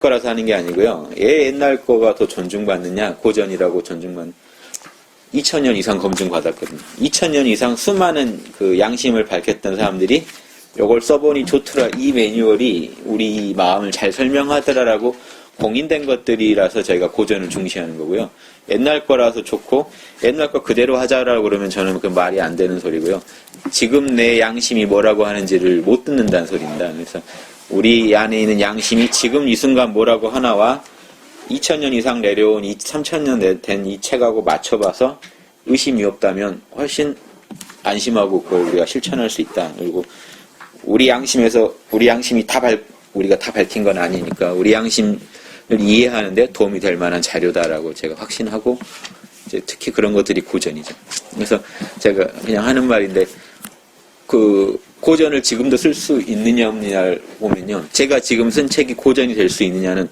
거라서 하는 게 아니고요. 왜 옛날 거가 더 존중받느냐, 고전이라고 존중받는. 2000년 이상 검증받았거든요. 2000년 이상 수많은 그 양심을 밝혔던 사람들이 이걸 써보니 좋더라. 이 매뉴얼이 우리 마음을 잘 설명하더라라고 공인된 것들이라서 저희가 고전을 중시하는 거고요. 옛날 거라서 좋고 옛날 거 그대로 하자라고 그러면 저는 그 말이 안 되는 소리고요. 지금 내 양심이 뭐라고 하는지를 못 듣는다는 소리입니다. 그래서 우리 안에 있는 양심이 지금 이 순간 뭐라고 하나와 2000년 이상 내려온 3000년 된 이 책하고 맞춰봐서 의심이 없다면 훨씬 안심하고 그걸 우리가 실천할 수 있다. 그리고 우리 양심에서 우리 양심이 우리가 다 밝힌 건 아니니까 우리 양심을 이해하는데 도움이 될 만한 자료다라고 제가 확신하고 이제 특히 그런 것들이 고전이죠. 그래서 제가 그냥 하는 말인데 그 고전을 지금도 쓸 수 있느냐 없느냐를 보면요. 제가 지금 쓴 책이 고전이 될 수 있느냐는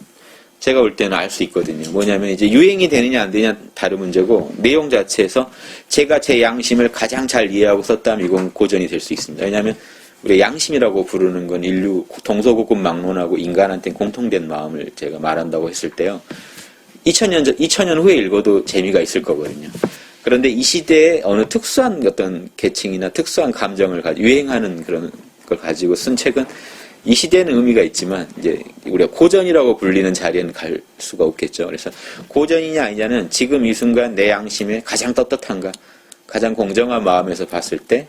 제가 볼 때는 알 수 있거든요. 뭐냐면 이제 유행이 되느냐 안 되느냐 다른 문제고 내용 자체에서 제가 제 양심을 가장 잘 이해하고 썼다면 이건 고전이 될 수 있습니다. 왜냐하면 우리 양심이라고 부르는 건 인류 동서고금 막론하고 인간한테 공통된 마음을 제가 말한다고 했을 때요. 2000년 후에 읽어도 재미가 있을 거거든요. 그런데 이 시대에 어느 특수한 어떤 계층이나 특수한 감정을 유행하는 그런 걸 가지고 쓴 책은 이 시대에는 의미가 있지만 이제 우리가 고전이라고 불리는 자리에는 갈 수가 없겠죠. 그래서 고전이냐 아니냐는 지금 이 순간 내 양심에 가장 떳떳한가, 가장 공정한 마음에서 봤을 때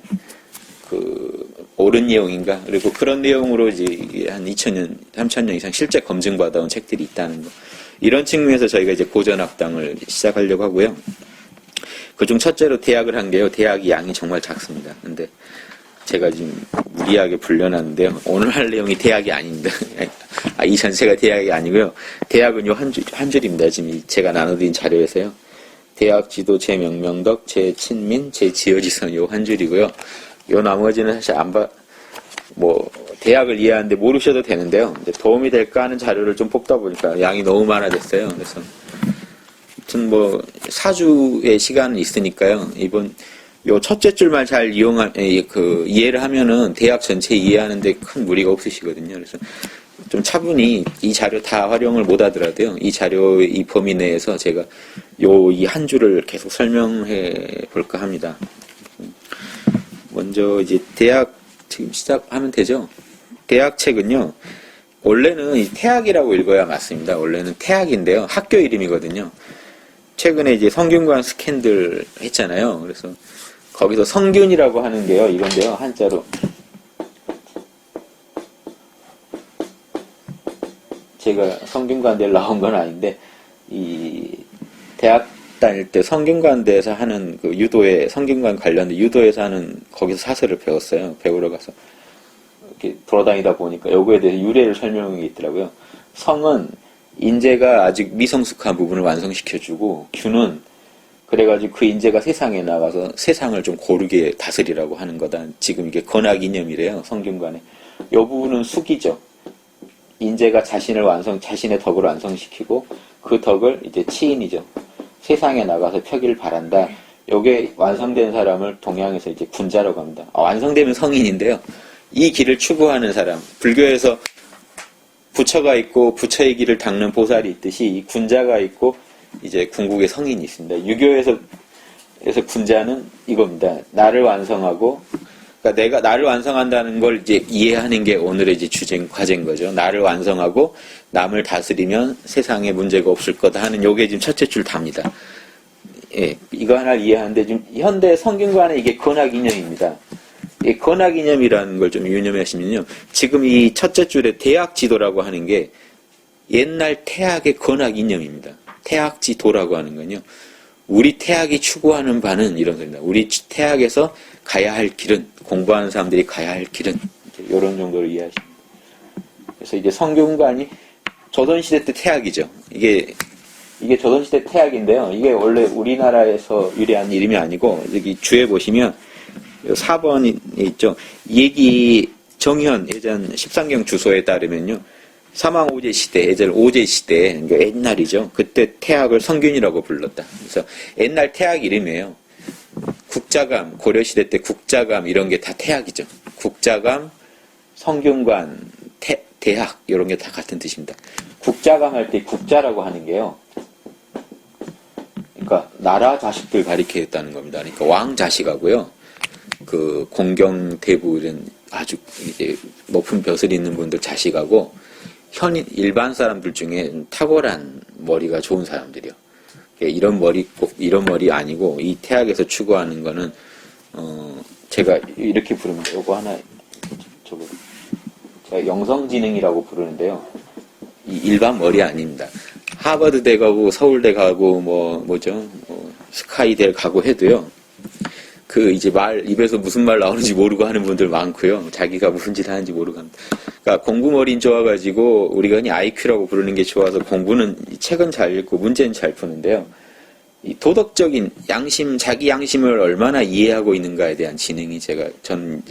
그 옳은 내용인가, 그리고 그런 내용으로 이제 한 2000년, 3000년 이상 실제 검증받아온 책들이 있다는 거. 이런 측면에서 저희가 이제 고전학당을 시작하려고 하고요. 그중 첫째로 대학을 한 게요. 대학이 양이 정말 작습니다. 근데 제가 지금 무리하게 불려놨는데요. 오늘 할 내용이 대학이 아닙니다. 이 전체가 대학이 아니고요. 대학은 요 한 줄입니다. 지금 제가 나눠드린 자료에서요. 대학 지도 제 명명덕, 제 친민, 제 지어지선 요 한 줄이고요. 요 나머지는 사실 대학을 이해하는데 모르셔도 되는데요. 이제 도움이 될까 하는 자료를 좀 뽑다 보니까 양이 너무 많아졌어요. 그래서 아무튼 4주의 시간은 있으니까요. 이번 요 첫째 줄만 잘 이해를 하면은 대학 전체 이해하는데 큰 무리가 없으시거든요. 그래서 좀 차분히 이 자료 다 활용을 못 하더라도요. 이 자료의 이 범위 내에서 제가 이 한 줄을 계속 설명해 볼까 합니다. 먼저 이제 대학 지금 시작하면 되죠. 대학 책은요. 원래는 이 태학이라고 읽어야 맞습니다. 원래는 태학인데요. 학교 이름이거든요. 최근에 이제 성균관 스캔들 했잖아요. 그래서 거기서 성균이라고 하는 게요. 이건데요. 한자로. 제가 성균관대를 나온 건 아닌데 이 대학 다닐 때 성균관대에서 하는 그 유도회, 성균관 관련된 유도에서 하는 거기서 사설을 배웠어요. 배우러 가서 이렇게 돌아다니다 보니까 여기에 대해서 유래를 설명이 있더라고요. 성은 인재가 아직 미성숙한 부분을 완성시켜주고 규는 그래가지고 그 인재가 세상에 나가서 세상을 좀 고르게 다스리라고 하는 거다. 지금 이게 건학 이념이래요. 성균관에. 이 부분은 숙이죠. 인재가 자신의 덕을 완성시키고 그 덕을 이제 치인이죠. 세상에 나가서 펴기를 바란다. 요게 완성된 사람을 동양에서 이제 군자라고 합니다. 완성되면 성인인데요. 이 길을 추구하는 사람, 불교에서 부처가 있고 부처의 길을 닦는 보살이 있듯이 이 군자가 있고 이제 궁극의 성인이 있습니다. 유교에서 군자는 이겁니다. 나를 완성하고, 그러니까 내가 나를 완성한다는 걸 이제 이해하는 게 오늘의 이제 과제인 거죠. 나를 완성하고 남을 다스리면 세상에 문제가 없을 거다 하는 요게 지금 첫째 줄 답니다. 예, 이거 하나 이해하는데 지금 현대 성균관에 이게 건학 이념입니다. 이 건학 이념이라는 걸 좀 유념하시면요. 지금 이 첫째 줄에 대학 지도라고 하는 게 옛날 태학의 건학 이념입니다. 태학 지도라고 하는 건요. 우리 태학이 추구하는 바는 이런 겁니다. 우리 태학에서 가야 할 길은, 공부하는 사람들이 가야 할 길은 이런 정도로 이해하십니다. 그래서 이제 성균관이 조선시대 때 태학이죠. 이게 조선시대 태학인데요. 이게 원래 우리나라에서 유래한 이름이 아니고 여기 주에 보시면 4번이 있죠. 얘기 정현 예전 십상경 주소에 따르면요. 사망오제 시대, 예전 오제 시대, 그러니까 옛날이죠. 그때 태학을 성균이라고 불렀다. 그래서 옛날 태학 이름이에요. 국자감, 고려시대 때 국자감 이런 게 다 태학이죠. 국자감, 성균관, 대학 이런 게 다 같은 뜻입니다. 국자감 할 때 국자라고 하는 게요. 그러니까 나라 자식들 가리키겠다는 겁니다. 그러니까 왕 자식하고요. 그 공경대부 이런 아주 이제 높은 벼슬 있는 분들 자식하고 일반 사람들 중에 탁월한 머리가 좋은 사람들이요. 이런 머리 꼭 이런 머리 아니고 이 태학에서 추구하는 거는 제가 이렇게 부릅니다. 요거 하나 저거 제가 영성지능이라고 부르는데요. 이 일반 머리 아닙니다. 하버드대 가고 서울대 가고 뭐죠 스카이대 가고 해도요. 그 이제 입에서 무슨 말 나오는지 모르고 하는 분들 많고요. 자기가 무슨 짓 하는지 모르고 합니다. 그러니까 공부머리는 좋아가지고 우리가 흔히 IQ라고 부르는 게 좋아서 공부는 책은 잘 읽고 문제는 잘 푸는데요. 이 도덕적인 양심, 자기 양심을 얼마나 이해하고 있는가에 대한 지능이 전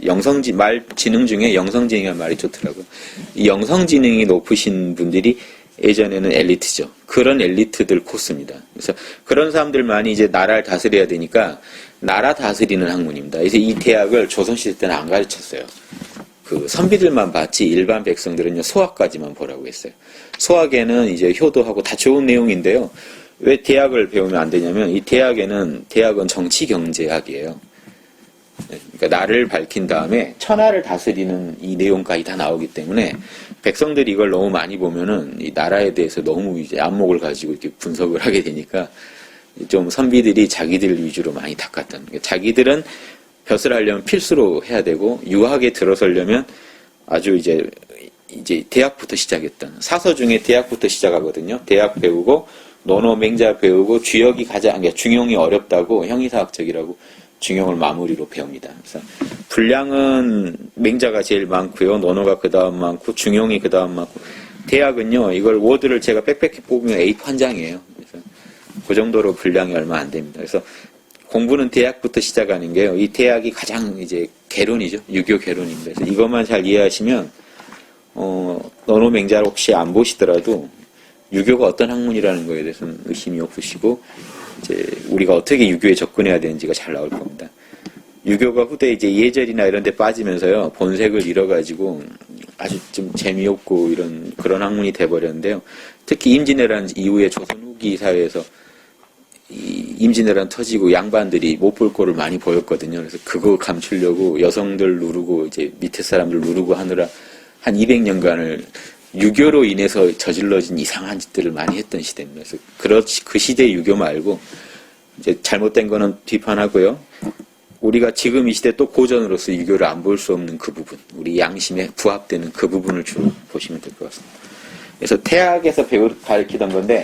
말 지능 중에 영성지능이라는 말이 좋더라고요. 이 영성지능이 높으신 분들이 예전에는 엘리트죠. 그런 엘리트들 코스입니다. 그래서 그런 사람들만이 이제 나라를 다스려야 되니까 나라 다스리는 학문입니다. 그래서 이 대학을 조선시대 때는 안 가르쳤어요. 그 선비들만 봤지 일반 백성들은요 소학까지만 보라고 했어요. 소학에는 이제 효도하고 다 좋은 내용인데요. 왜 대학을 배우면 안 되냐면 이 대학은 정치경제학이에요. 그러니까 나를 밝힌 다음에 천하를 다스리는 이 내용까지 다 나오기 때문에 백성들이 이걸 너무 많이 보면은 이 나라에 대해서 너무 이제 안목을 가지고 이렇게 분석을 하게 되니까 좀 선비들이 자기들 위주로 많이 닦았던. 그러니까 자기들은 벼슬 하려면 필수로 해야 되고 유학에 들어서려면 아주 이제 대학부터 시작했던 사서 중에 대학부터 시작하거든요. 대학 배우고 논어 맹자 배우고 주역이 그러니까 중용이 어렵다고 형이사학적이라고 중용을 마무리로 배웁니다. 그래서 분량은 맹자가 제일 많고요. 논어가 그 다음 많고 중용이 그 다음 많고 대학은요. 이걸 워드를 제가 빽빽히 뽑으면 A1장이에요. 그래서 그 정도로 분량이 얼마 안 됩니다. 그래서 공부는 대학부터 시작하는 게요. 이 대학이 가장 이제 개론이죠. 유교 개론입니다. 그래서 이것만 잘 이해하시면 논어 맹자를 혹시 안 보시더라도 유교가 어떤 학문이라는 거에 대해서는 의심이 없으시고 이제 우리가 어떻게 유교에 접근해야 되는지가 잘 나올 겁니다. 유교가 후대 이제 예절이나 이런 데 빠지면서요. 본색을 잃어가지고 아주 좀 재미없고 그런 학문이 돼버렸는데요. 특히 임진왜란 이후에 조선 후기 사회에서 이 임진왜란 터지고 양반들이 못 볼 꼴을 많이 보였거든요. 그래서 그거 감추려고 여성들 누르고 이제 밑에 사람들 누르고 하느라 한 200년간을 유교로 인해서 저질러진 이상한 짓들을 많이 했던 시대입니다. 그래서 그 시대 유교 말고 이제 잘못된 거는 비판하고요. 우리가 지금 이 시대 또 고전으로서 유교를 안 볼 수 없는 그 부분, 우리 양심에 부합되는 그 부분을 주로 보시면 될 것 같습니다. 그래서 태학에서 가르치던 건데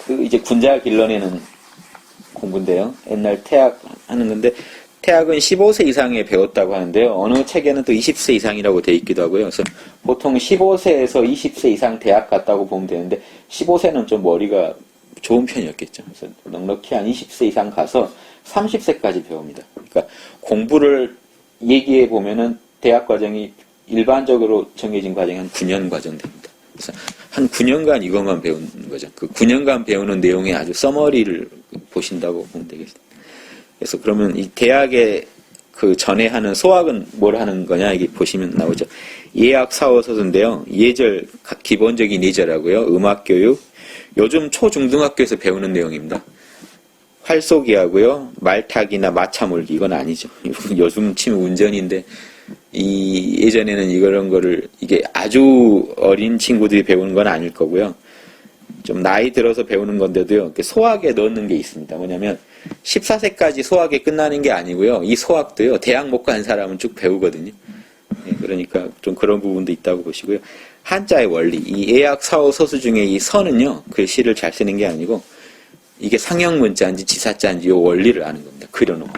그 이제 군자 길러내는 공부인데요. 옛날 태학 하는 건데 태학은 15세 이상에 배웠다고 하는데요. 어느 책에는 또 20세 이상이라고 돼 있기도 하고요. 그래서 보통 15세에서 20세 이상 대학 갔다고 보면 되는데 15세는 좀 머리가 좋은 편이었겠죠. 그래서 넉넉히 한 20세 이상 가서 30세까지 배웁니다. 그러니까 공부를 얘기해 보면은 대학 과정이 일반적으로 정해진 과정이 한 9년 과정 됩니다. 그래서 한 9년간 이것만 배우는 거죠. 그 9년간 배우는 내용의 아주 서머리를 보신다고 보면 되겠습니다. 그래서 그러면 이 대학의 그 전에 하는 소학은 뭘 하는 거냐 이게 보시면 나오죠. 예학 사어서인데요. 예절 기본적인 예절하고요. 음악 교육. 요즘 초중등학교에서 배우는 내용입니다. 활쏘기하고요. 말타기나 마차 몰기 이건 아니죠. 요즘 치면 운전인데 예전에는 이런 거를 이게 아주 어린 친구들이 배우는 건 아닐 거고요. 좀 나이 들어서 배우는 건데도요. 소학에 넣는 게 있습니다. 뭐냐면 14세까지 소학에 끝나는 게 아니고요. 이 소학도요. 대학 못 간 사람은 쭉 배우거든요. 그러니까 좀 그런 부분도 있다고 보시고요. 한자의 원리, 이 예학 사어 서수 중에 이 서는요. 글씨를 잘 쓰는 게 아니고 이게 상형 문자인지 지사자인지 이 원리를 아는 겁니다. 그려놓고.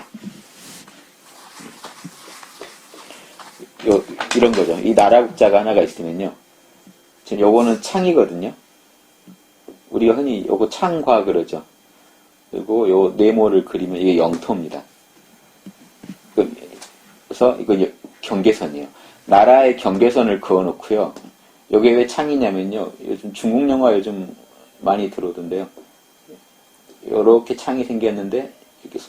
이런 거죠. 이 나라국자가 하나가 있으면요. 지금 요거는 창이거든요. 우리가 흔히 요거 창과 그러죠. 그리고 요 네모를 그리면 이게 영토입니다. 그래서 이거 경계선이에요. 나라의 경계선을 그어놓고요. 여기에 왜 창이냐면요. 요즘 중국 영화 요즘 많이 들어오던데요. 요렇게 창이 생겼는데 이렇게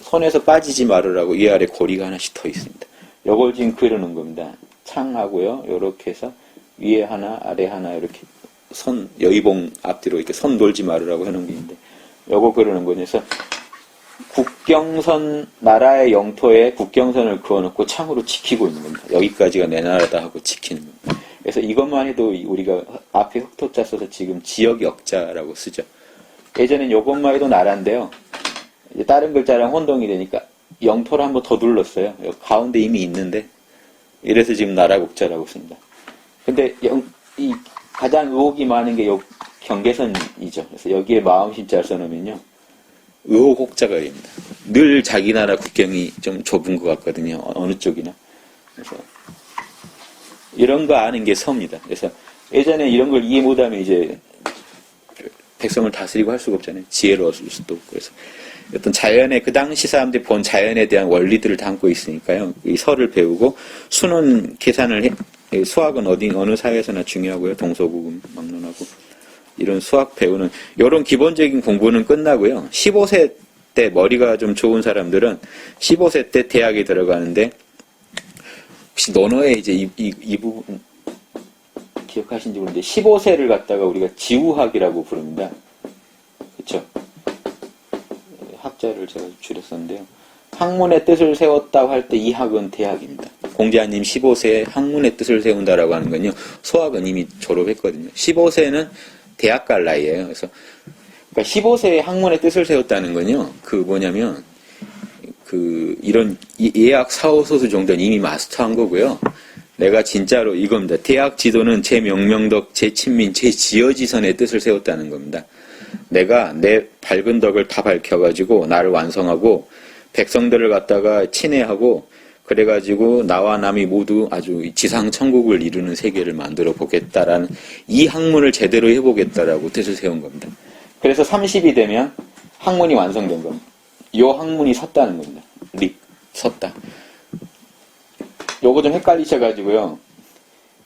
손에서 빠지지 말으라고 위아래 고리가 하나씩 더 있습니다. 요걸 지금 그려놓은 겁니다. 창하고요. 요렇게 해서 위에 하나, 아래 하나, 이렇게 여의봉 앞뒤로 이렇게 선 돌지 말으라고 해놓은 게 있는데, 요거 그러는 거죠. 그래서 국경선, 나라의 영토에 국경선을 그어놓고 창으로 지키고 있는 겁니다. 여기까지가 내 나라다 하고 지키는 겁니다. 그래서 이것만 해도 우리가 앞에 흑토자 써서 지금 지역역자라고 쓰죠. 예전엔 요것만 해도 나라인데요. 이제 다른 글자랑 혼동이 되니까 영토를 한번 더 둘렀어요. 가운데 이미 있는데, 이래서 지금 나라국자라고 씁니다. 근데 이 가장 의혹이 많은 게 요 경계선이죠. 그래서 여기에 마음심자를 써놓으면요, 의혹혹자가 됩니다. 늘 자기 나라 국경이 좀 좁은 것 같거든요. 어느 쪽이나. 그래서 이런 거 아는 게 서입니다. 그래서 예전에 이런 걸 이해 못하면 이제 백성을 다스리고 할 수가 없잖아요. 지혜로웠을 수도 없고. 그래서 어떤 자연의, 그 당시 사람들이 본 자연에 대한 원리들을 담고 있으니까요. 이 서를 배우고, 수는 계산을 수학은 어느 사회에서나 중요하고요. 동서고금 막론하고. 이런 수학 배우는, 이런 기본적인 공부는 끝나고요. 15세 때 머리가 좀 좋은 사람들은 15세 때 대학에 들어가는데, 혹시 논어에 이제 이 부분 기억하신지 모르는데, 15세를 갖다가 우리가 지우학이라고 부릅니다. 그쵸? 학자를 제가 줄였었는데요. 학문의 뜻을 세웠다고 할 때 이 학은 대학입니다. 공자님 15세에 학문의 뜻을 세운다라고 하는 건요, 소학은 이미 졸업했거든요. 15세는 대학 갈 나이예요. 그래서 그러니까 15세에 학문의 뜻을 세웠다는 건요, 이런 예학 사후소수 정도는 이미 마스터한 거고요. 내가 진짜로 이겁니다. 대학 지도는 제 명명덕, 제 친민, 제 지어지선의 뜻을 세웠다는 겁니다. 내가 내 밝은 덕을 다 밝혀가지고 나를 완성하고 백성들을 갖다가 친애하고 그래가지고 나와 남이 모두 아주 지상천국을 이루는 세계를 만들어 보겠다라는, 이 학문을 제대로 해보겠다라고 뜻을 세운 겁니다. 그래서 30이 되면 학문이 완성된 겁니다. 이 학문이 섰다는 겁니다. 섰다. 요거 좀 헷갈리셔가지고요.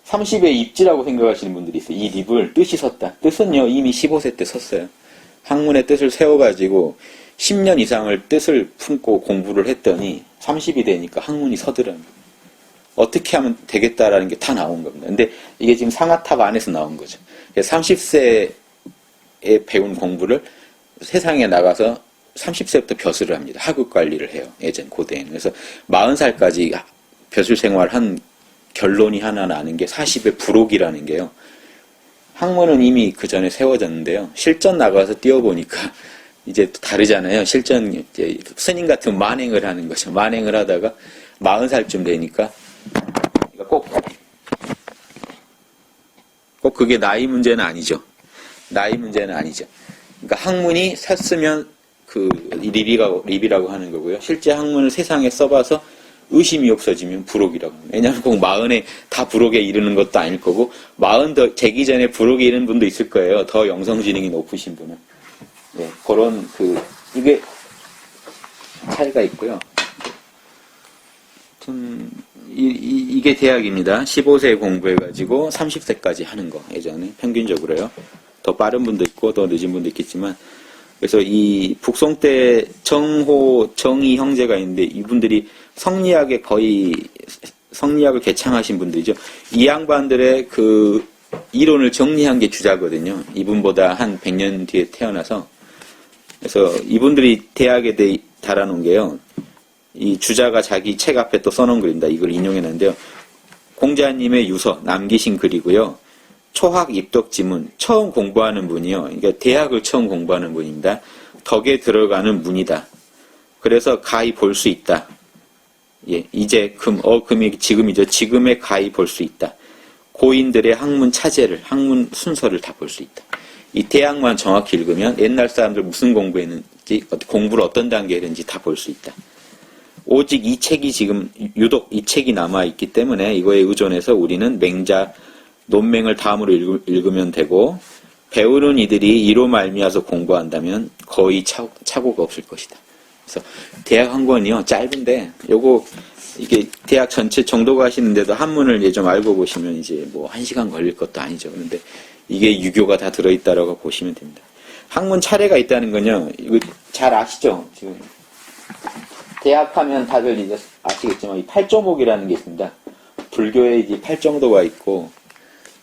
30의 입지라고 생각하시는 분들이 있어요. 이 립을 뜻이 섰다. 뜻은요, 이미 15세 때 섰어요. 학문의 뜻을 세워가지고 10년 이상을 뜻을 품고 공부를 했더니 30이 되니까 학문이 서더라고요. 어떻게 하면 되겠다라는 게 다 나온 겁니다. 근데 이게 지금 상하탑 안에서 나온 거죠. 30세에 배운 공부를 세상에 나가서 30세부터 벼슬을 합니다. 학업 관리를 해요. 예전 고대에는. 그래서 40살까지 벼슬 생활한 결론이 하나 나는 게 40의 부록이라는 게요. 학문은 이미 그 전에 세워졌는데요. 실전 나가서 뛰어보니까 이제 다르잖아요. 실전, 이제 스님 같은 만행을 하는 거죠. 만행을 하다가 40살쯤 되니까 꼭 그게 나이 문제는 아니죠. 나이 문제는 아니죠. 그러니까 학문이 섰으면 립이라고 하는 거고요. 실제 학문을 세상에 써봐서 의심이 없어지면 부록이라고 합니다. 왜냐하면 꼭 40에 다 부록에 이르는 것도 아닐 거고, 40 더 되기 전에 부록에 이르는 분도 있을 거예요. 더 영성지능이 높으신 분은. 네, 그런, 이게 차이가 있고요. 이게 대학입니다. 15세 공부해가지고 30세까지 하는 거. 예전에 평균적으로요. 더 빠른 분도 있고, 더 늦은 분도 있겠지만, 그래서 이 북송 때 정희 형제가 있는데, 이분들이 성리학을 개창하신 분들이죠. 이 양반들의 그 이론을 정리한 게 주자거든요. 이분보다 한 100년 뒤에 태어나서. 그래서 이분들이 대학에 달아놓은 게요. 이 주자가 자기 책 앞에 또 써놓은 글입니다. 이걸 인용해놨는데요. 공자님의 유서, 남기신 글이고요. 초학 입덕지문, 처음 공부하는 분이요. 그러니까 대학을 처음 공부하는 분입니다. 덕에 들어가는 문이다. 그래서 가히 볼 수 있다. 예, 이제 금이 지금이죠. 지금에 가히 볼 수 있다. 고인들의 학문 차제를, 학문 순서를 다 볼 수 있다. 이 대학만 정확히 읽으면 옛날 사람들 무슨 공부했는지, 공부를 어떤 단계에 했는지 다 볼 수 있다. 오직 이 책이 지금 유독 이 책이 남아있기 때문에 이거에 의존해서 우리는 맹자, 논맹을 다음으로 읽으면 되고, 배우는 이들이 이로 말미암아서 공부한다면 거의 착오가 없을 것이다. 그래서 대학 한 권이요, 짧은데, 이게 대학 전체 정도 가시는데도 한문을 좀 알고 보시면 이제 뭐 1시간 걸릴 것도 아니죠. 그런데 이게 유교가 다 들어있다라고 보시면 됩니다. 학문 차례가 있다는 건요, 이거 잘 아시죠? 지금. 대학 하면 다들 이제 아시겠지만, 이 팔조목이라는 게 있습니다. 불교에 이제 8정도가 있고,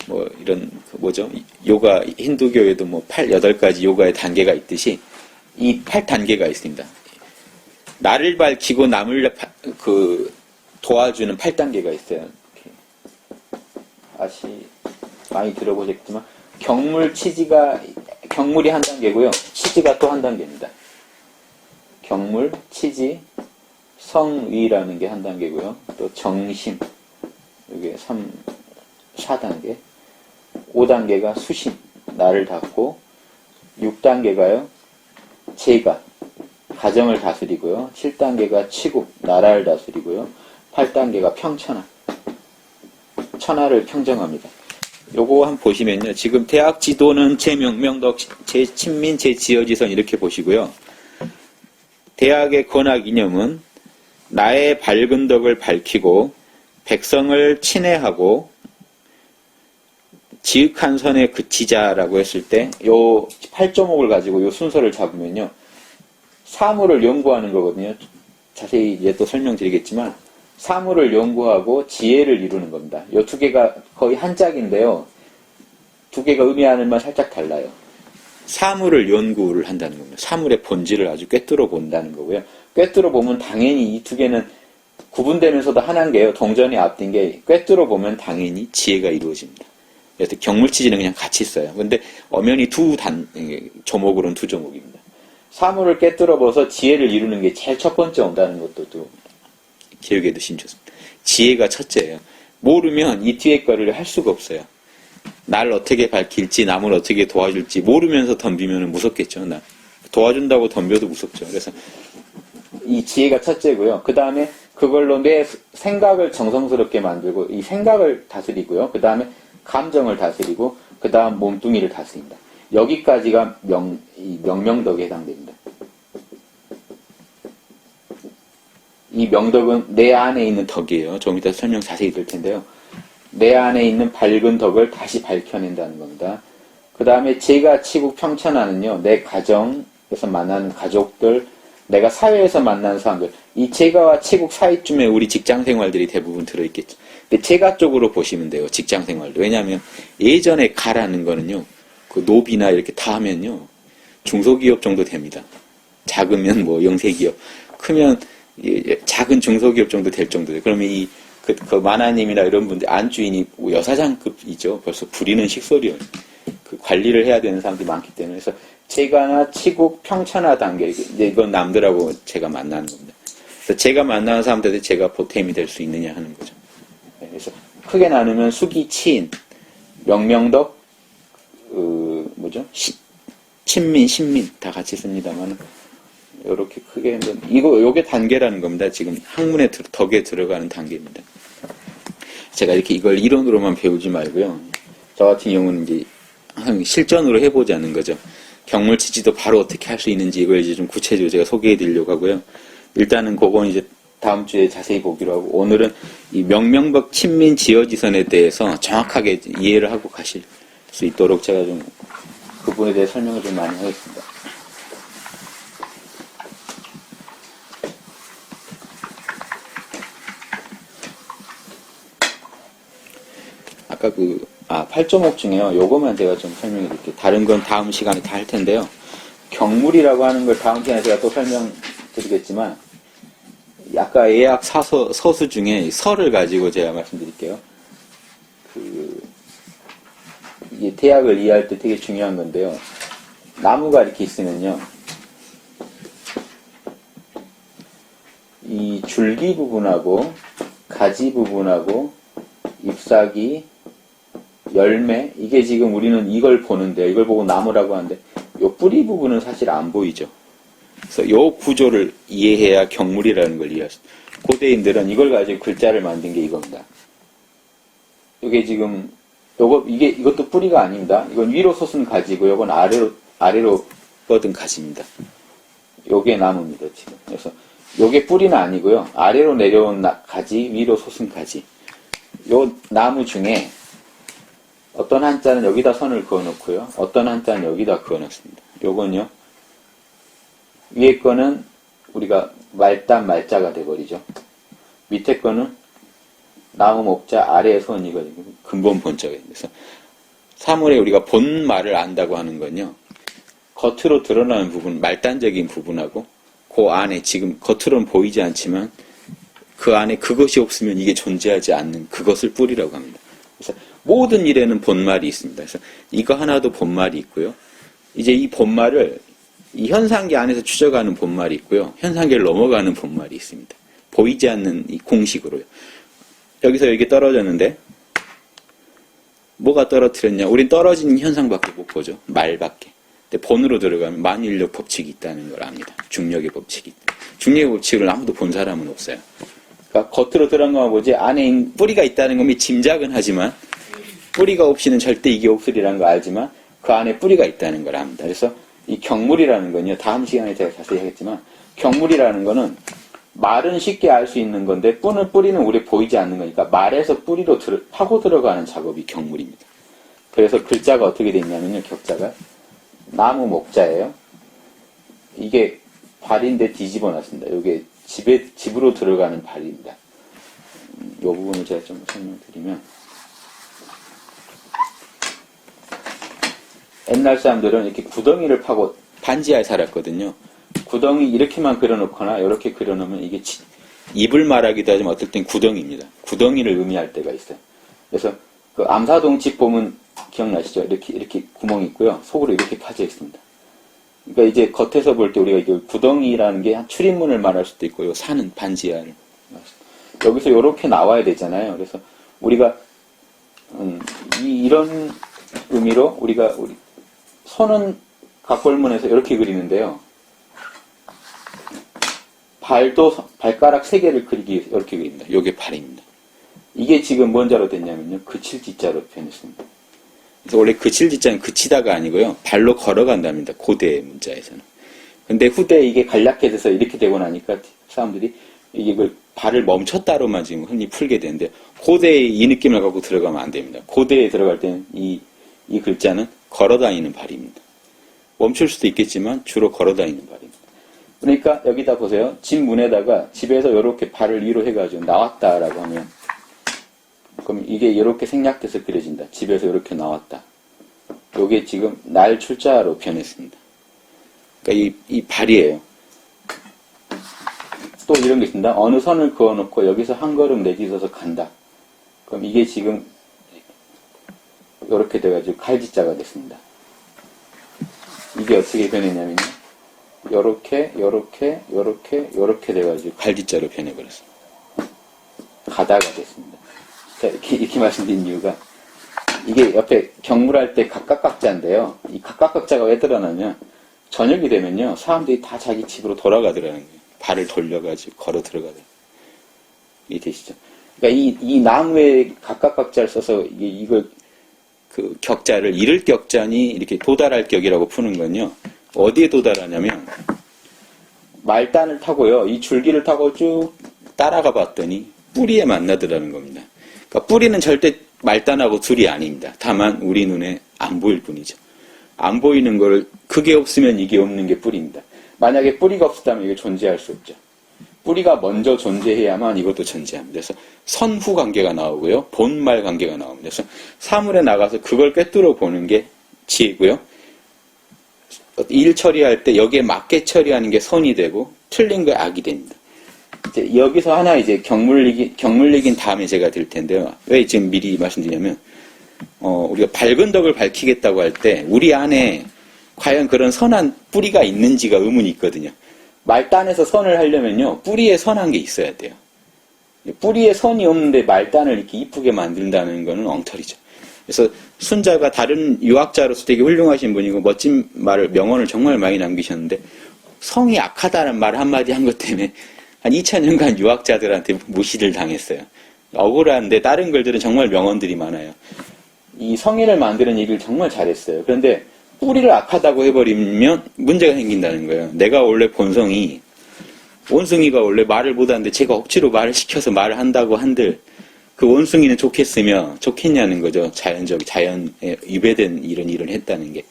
뭐 이런 그 뭐죠? 요가 힌두교에도 뭐 8가지 요가의 단계가 있듯이 이 8단계가 있습니다. 나를 밝히고 남을 도와주는 8단계가 있어요. 이렇게. 많이 들어보셨겠지만 경물이 한 단계고요. 치지가 또 한 단계입니다. 경물, 치지, 성의라는 게 한 단계고요. 또 정심, 이게 4단계. 5단계가 수심, 나를 닫고, 6단계가요, 제가, 가정을 다스리고요. 7단계가 치국, 나라를 다스리고요. 8단계가 평천하, 천하를 평정합니다. 요거 한번 보시면요. 지금 대학 지도는 제명명덕, 제친민, 제지어지선 이렇게 보시고요. 대학의 권학 이념은 나의 밝은 덕을 밝히고 백성을 친애하고 지극한 선에 그치자라고 했을 때 요 8조목을 가지고 요 순서를 잡으면요. 사물을 연구하는 거거든요. 자세히 이제 또 설명드리겠지만 사물을 연구하고 지혜를 이루는 겁니다. 요 두 개가 거의 한 짝인데요. 두 개가 의미하는 건 살짝 달라요. 사물을 연구를 한다는 겁니다. 사물의 본질을 아주 꿰뚫어 본다는 거고요. 꿰뚫어 보면 당연히 이 두 개는 구분되면서도 하나인 게요. 동전이 앞뒤인 게 꿰뚫어 보면 당연히 지혜가 이루어집니다. 그래서 경물치지는 그냥 같이 써요. 근데 엄연히 조목으로는 두 조목입니다. 사물을 꿰뚫어 봐서 지혜를 이루는 게 제일 첫 번째 온다는 것도 또 기억해 두시면 좋습니다. 지혜가 첫째예요. 모르면 이 뒤에 거를 할 수가 없어요. 나를 어떻게 밝힐지, 남을 어떻게 도와줄지 모르면서 덤비면 무섭겠죠. 나 도와준다고 덤벼도 무섭죠. 그래서 이 지혜가 첫째고요. 그 다음에 그걸로 내 생각을 정성스럽게 만들고 이 생각을 다스리고요. 그 다음에 감정을 다스리고 그 다음 몸뚱이를 다스립니다. 여기까지가 명명덕에 해당됩니다. 이 명덕은 내 안에 있는 덕이에요. 조금 이따 설명 자세히 드릴 텐데요. 내 안에 있는 밝은 덕을 다시 밝혀낸다는 겁니다. 그 다음에 제가 치국 평천하는요. 내 가정에서 만나는 가족들, 내가 사회에서 만나는 사람들, 이 제가와 치국 사이쯤에 우리 직장생활들이 대부분 들어있겠죠. 근데 제가 쪽으로 보시면 돼요. 직장생활도. 왜냐하면 예전에 가라는 거는요. 그 노비나 이렇게 다 하면요. 중소기업 정도 됩니다. 작으면 뭐 영세기업, 크면 작은 중소기업 정도 될 정도예요. 그러면 그 만화님이나 이런 분들 안주인이 여사장급이죠. 벌써 부리는 식소리요. 그 관리를 해야 되는 사람들이 많기 때문에. 그래서 제가나 치국 평천하 단계, 이제 이건 남들하고 제가 만나는 겁니다. 그래서 제가 만나는 사람들한테 제가 보탬이 될 수 있느냐 하는 거죠. 그래서 크게 나누면 수기, 치인, 명명덕, 친민, 신민 다 같이 씁니다만 이렇게 크게 요게 단계라는 겁니다. 지금 학문의 덕에 들어가는 단계입니다. 제가 이렇게 이걸 이론으로만 배우지 말고요. 저 같은 경우는 이제 실전으로 해보자는 거죠. 경물치지도 바로 어떻게 할 수 있는지 이걸 이제 좀 구체적으로 제가 소개해 드리려고 하고요. 일단은 그건 이제 다음 주에 자세히 보기로 하고 오늘은 이 명명덕 친민 지어지선에 대해서 정확하게 이해를 하고 가실 수 있도록 제가 좀 그 부분에 대해 설명을 좀 많이 하겠습니다. 아까 8조목 중에요. 요거만 제가 좀 설명해 드릴게요. 다른 건 다음 시간에 다 할 텐데요. 경물이라고 하는 걸 다음 시간에 제가 또 설명드리겠지만, 아까 예약 서수 중에 설을 가지고 제가 말씀드릴게요. 이게 대학을 이해할 때 되게 중요한 건데요. 나무가 이렇게 있으면요. 이 줄기 부분하고 가지 부분하고 잎사귀, 열매, 이게 지금 우리는 이걸 보는데 이걸 보고 나무라고 하는데 요 뿌리 부분은 사실 안 보이죠. 그래서 요 구조를 이해해야 경물이라는 걸 이해할 수 있어요. 고대인들은 이걸 가지고 글자를 만든 게 이겁니다. 이게 지금 이것도 뿌리가 아닙니다. 이건 위로 솟은 가지고 이건 아래로 뻗은 가지입니다. 요게 나무입니다, 지금. 그래서 요게 뿌리는 아니고요. 아래로 내려온 가지, 위로 솟은 가지. 요 나무 중에 어떤 한자는 여기다 선을 그어놓고요. 어떤 한자는 여기다 그어놓습니다. 요건요. 위에 거는 우리가 말단 말자가 돼버리죠. 밑에 거는 나무 목자 아래의 손이거든요. 근본 본자가. 그래서 사물에 우리가 본말을 안다고 하는 건요. 겉으로 드러나는 부분, 말단적인 부분하고 그 안에 지금 겉으로는 보이지 않지만 그 안에 그것이 없으면 이게 존재하지 않는 그것을 뿌리라고 합니다. 그래서 모든 일에는 본말이 있습니다. 그래서 이거 하나도 본말이 있고요. 이제 이 본말을 이 현상계 안에서 추적하는 본말이 있고요. 현상계를 넘어가는 본말이 있습니다. 보이지 않는 이 공식으로요. 여기서 여기 떨어졌는데 뭐가 떨어뜨렸냐? 우린 떨어진 현상밖에 못 보죠. 말밖에. 근데 본으로 들어가면 만일력 법칙이 있다는 걸 압니다. 중력의 법칙이 있다. 중력의 법칙을 아무도 본 사람은 없어요. 그러니까 겉으로 들어간 것만 보지 안에 뿌리가 있다는 건 짐작은 하지만 뿌리가 없이는 절대 이게 없으리라는 걸 알지만 그 안에 뿌리가 있다는 걸 압니다. 그래서 이 경물이라는 건요. 다음 시간에 제가 자세히 하겠지만 경물이라는 거는 말은 쉽게 알 수 있는 건데 뿌리는 우리 보이지 않는 거니까 말에서 뿌리로 파고 들어가는 작업이 경물입니다. 그래서 글자가 어떻게 돼 있냐면요. 격자가 나무 목자예요. 이게 발인데 뒤집어 놨습니다. 이게 집으로 들어가는 발입니다. 이 부분을 제가 좀 설명드리면 옛날 사람들은 이렇게 구덩이를 파고 반지하에 살았거든요. 구덩이 이렇게만 그려놓거나 이렇게 그려놓으면 이게 입을 말하기도 하지만 어떨 땐 구덩이입니다. 구덩이를 의미할 때가 있어요. 그래서 그 암사동 집 보면 기억나시죠? 이렇게 구멍이 있고요. 속으로 이렇게 파져 있습니다. 그러니까 이제 겉에서 볼 때 우리가 이게 구덩이라는 게 한 출입문을 말할 수도 있고요. 산은 반지하를. 여기서 이렇게 나와야 되잖아요. 그래서 우리가 이런 의미로 우리 손은 각골문에서 이렇게 그리는데요. 발가락 3개를 그리기 위해서 이렇게 그립니다. 요게 발입니다. 이게 지금 뭔 자로 됐냐면요. 그칠지자로 표현했습니다. 그래서 원래 그칠지자는 그치다가 아니고요. 발로 걸어간답니다. 고대 문자에서는. 근데 후대에 이게 간략해져서 이렇게 되고 나니까 사람들이 이게 발을 멈췄다로만 지금 흔히 풀게 되는데 고대의 이 느낌을 갖고 들어가면 안 됩니다. 고대에 들어갈 때는 이 글자는 걸어다니는 발입니다. 멈출 수도 있겠지만 주로 걸어다니는 발입니다. 그러니까 여기다 보세요. 집 문에다가 집에서 이렇게 발을 위로 해가지고 나왔다라고 하면 그럼 이게 이렇게 생략돼서 그려진다. 집에서 이렇게 나왔다. 요게 지금 날 출자로 표현했습니다. 그러니까 이 발이에요. 또 이런 게 있습니다. 어느 선을 그어놓고 여기서 한 걸음 내딛어서 간다. 그럼 이게 지금 이렇게 돼가지고 칼지자가 됐습니다. 이게 어떻게 변했냐면요. 요렇게 돼가지고 갈지자로 변해버렸어요. 가다가 됐습니다. 자, 이렇게 말씀드린 이유가 이게 옆에 경물할 때 각각각자인데요. 이 각각각자가 왜 드러나면 저녁이 되면요. 사람들이 다 자기 집으로 돌아가더라는 거예요. 발을 돌려가지고 걸어 들어가더라고요. 이해 되시죠? 그러니까 이 나무에 각각각자를 써서 이걸 그 격자를 이를 격자니 이렇게 도달할 격이라고 푸는 건요. 어디에 도달하냐면 말단을 타고요. 이 줄기를 타고 쭉 따라가 봤더니 뿌리에 만나더라는 겁니다. 그러니까 뿌리는 절대 말단하고 둘이 아닙니다. 다만 우리 눈에 안 보일 뿐이죠. 안 보이는 거를 그게 없으면 이게 없는 게 뿌리입니다. 만약에 뿌리가 없었다면 이게 존재할 수 없죠. 뿌리가 먼저 존재해야만 이것도 존재합니다. 그래서 선후 관계가 나오고요. 본말 관계가 나옵니다. 그래서 사물에 나가서 그걸 꿰뚫어 보는 게 지혜고요. 일 처리할 때 여기에 맞게 처리하는 게 선이 되고 틀린 게 악이 됩니다. 이제 여기서 하나 이제 경물리긴 다음에 제가 드릴 텐데요. 왜 지금 미리 말씀드리냐면 우리가 밝은 덕을 밝히겠다고 할 때 우리 안에 과연 그런 선한 뿌리가 있는지가 의문이 있거든요. 말단에서 선을 하려면요. 뿌리에 선한 게 있어야 돼요. 뿌리에 선이 없는데 말단을 이렇게 이쁘게 만든다는 거는 엉터리죠. 그래서 순자가 다른 유학자로서 되게 훌륭하신 분이고 멋진 명언을 정말 많이 남기셨는데 성이 악하다는 말 한마디 한 것 때문에 한 2000년간 유학자들한테 무시를 당했어요. 억울한데 다른 글들은 정말 명언들이 많아요. 이 성인을 만드는 일을 정말 잘했어요. 그런데 뿌리를 악하다고 해버리면 문제가 생긴다는 거예요. 내가 원래 본성이 원숭이가 원래 말을 못하는데 제가 억지로 말을 시켜서 말을 한다고 한들 그 원숭이는 좋겠냐는 거죠. 자연에 위배된 이런 일을 했다는 게.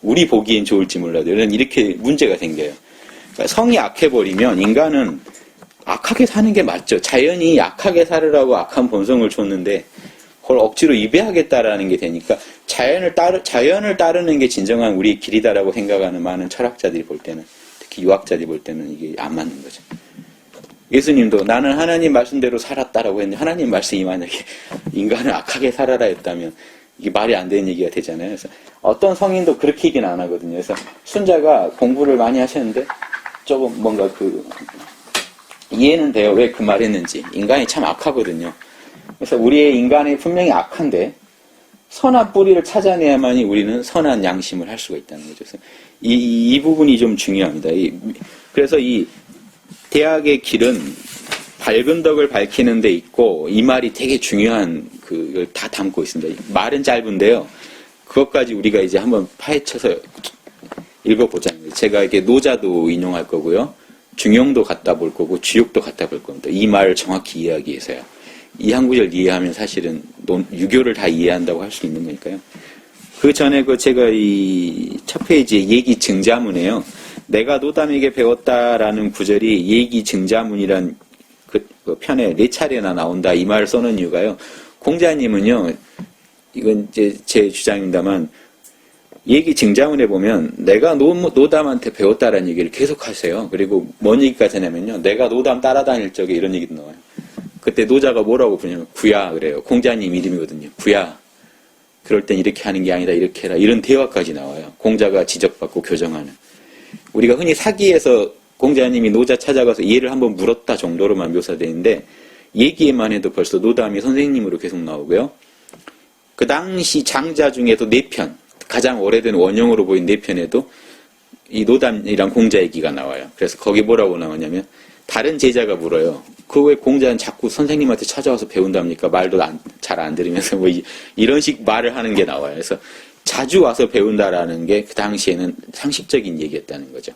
우리 보기엔 좋을지 몰라도 이렇게 문제가 생겨요. 그러니까 성이 악해버리면 인간은 악하게 사는 게 맞죠. 자연이 악하게 살으라고 악한 본성을 줬는데 그걸 억지로 위배하겠다라는 게 되니까 자연을 따르는 게 진정한 우리 길이다라고 생각하는 많은 철학자들이 볼 때는, 특히 유학자들이 볼 때는 이게 안 맞는 거죠. 예수님도 나는 하나님 말씀대로 살았다라고 했는데 하나님 말씀이 만약에 인간을 악하게 살아라 했다면 이게 말이 안 되는 얘기가 되잖아요. 그래서 어떤 성인도 그렇게 얘기는 안 하거든요. 그래서 순자가 공부를 많이 하셨는데 조금 뭔가 이해는 돼요. 왜 그 말 했는지. 인간이 참 악하거든요. 그래서 우리의 인간이 분명히 악한데 선한 뿌리를 찾아내야만이 우리는 선한 양심을 할 수가 있다는 거죠. 그래서 이 부분이 좀 중요합니다. 그래서 이 대학의 길은 밝은 덕을 밝히는 데 있고, 이 말이 되게 중요한 그걸 다 담고 있습니다. 말은 짧은데요. 그것까지 우리가 이제 한번 파헤쳐서 읽어보자는 거예요. 제가 이렇게 노자도 인용할 거고요. 중용도 갖다 볼 거고, 주욕도 갖다 볼 겁니다. 이 말을 정확히 이해하기 위해서요. 이 한 구절 이해하면 사실은 유교를 다 이해한다고 할 수 있는 거니까요. 그 전에 제가 이 첫 페이지에 얘기 증자문에요. 내가 노담에게 배웠다라는 구절이 얘기 증자문이란 그 편에 4차례나 나온다. 이 말을 써놓은 이유가요. 공자님은요, 이건 이제 제 주장입니다만, 얘기 증자문에 보면 내가 노담한테 배웠다라는 얘기를 계속 하세요. 그리고 뭔 얘기까지 하냐면요. 내가 노담 따라다닐 적에 이런 얘기도 나와요. 그때 노자가 뭐라고 부르냐면 구야 그래요. 공자님 이름이거든요. 구야. 그럴 땐 이렇게 하는 게 아니다. 이렇게 해라. 이런 대화까지 나와요. 공자가 지적받고 교정하는. 우리가 흔히 사기에서 공자님이 노자 찾아가서 얘를 한번 물었다 정도로만 묘사되는데 얘기에만 해도 벌써 노담이 선생님으로 계속 나오고요. 그 당시 장자 중에도 4편, 가장 오래된 원형으로 보인 4편에도 이 노담이랑 공자 얘기가 나와요. 그래서 거기 뭐라고 나오냐면 다른 제자가 물어요. 그 왜 공자는 자꾸 선생님한테 찾아와서 배운답니까? 말도 잘 안 들으면서 뭐 이런 식 말을 하는 게 나와요. 그래서 자주 와서 배운다라는 게 그 당시에는 상식적인 얘기였다는 거죠.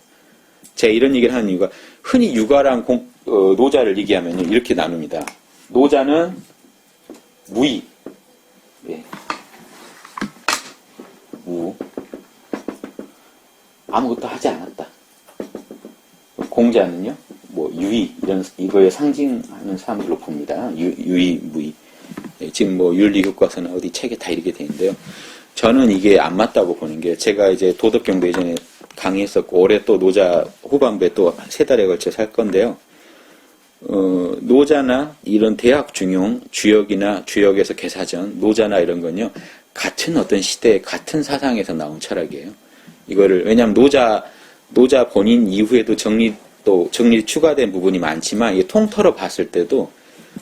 제가 이런 얘기를 하는 이유가 흔히 육아랑 노자를 얘기하면 이렇게 나눕니다. 노자는 무의, 예. 아무것도 하지 않았다. 공자는요, 뭐 유의 이거에 상징하는 사람들로 봅니다. 유의, 무의. 예, 지금 뭐 윤리 교과서나 어디 책에 다 이렇게 돼 있는데요. 저는 이게 안 맞다고 보는 게 제가 이제 도덕경도 예전에 강의했었고 올해 또 노자 후반부에 또 3달에 걸쳐서 할 건데요. 노자나 이런 대학 중용, 주역이나 주역에서 개사전, 노자나 이런 건요. 같은 어떤 시대에 같은 사상에서 나온 철학이에요. 이거를 왜냐하면 노자 본인 이후에도 정리 추가된 부분이 많지만 이게 통틀어 봤을 때도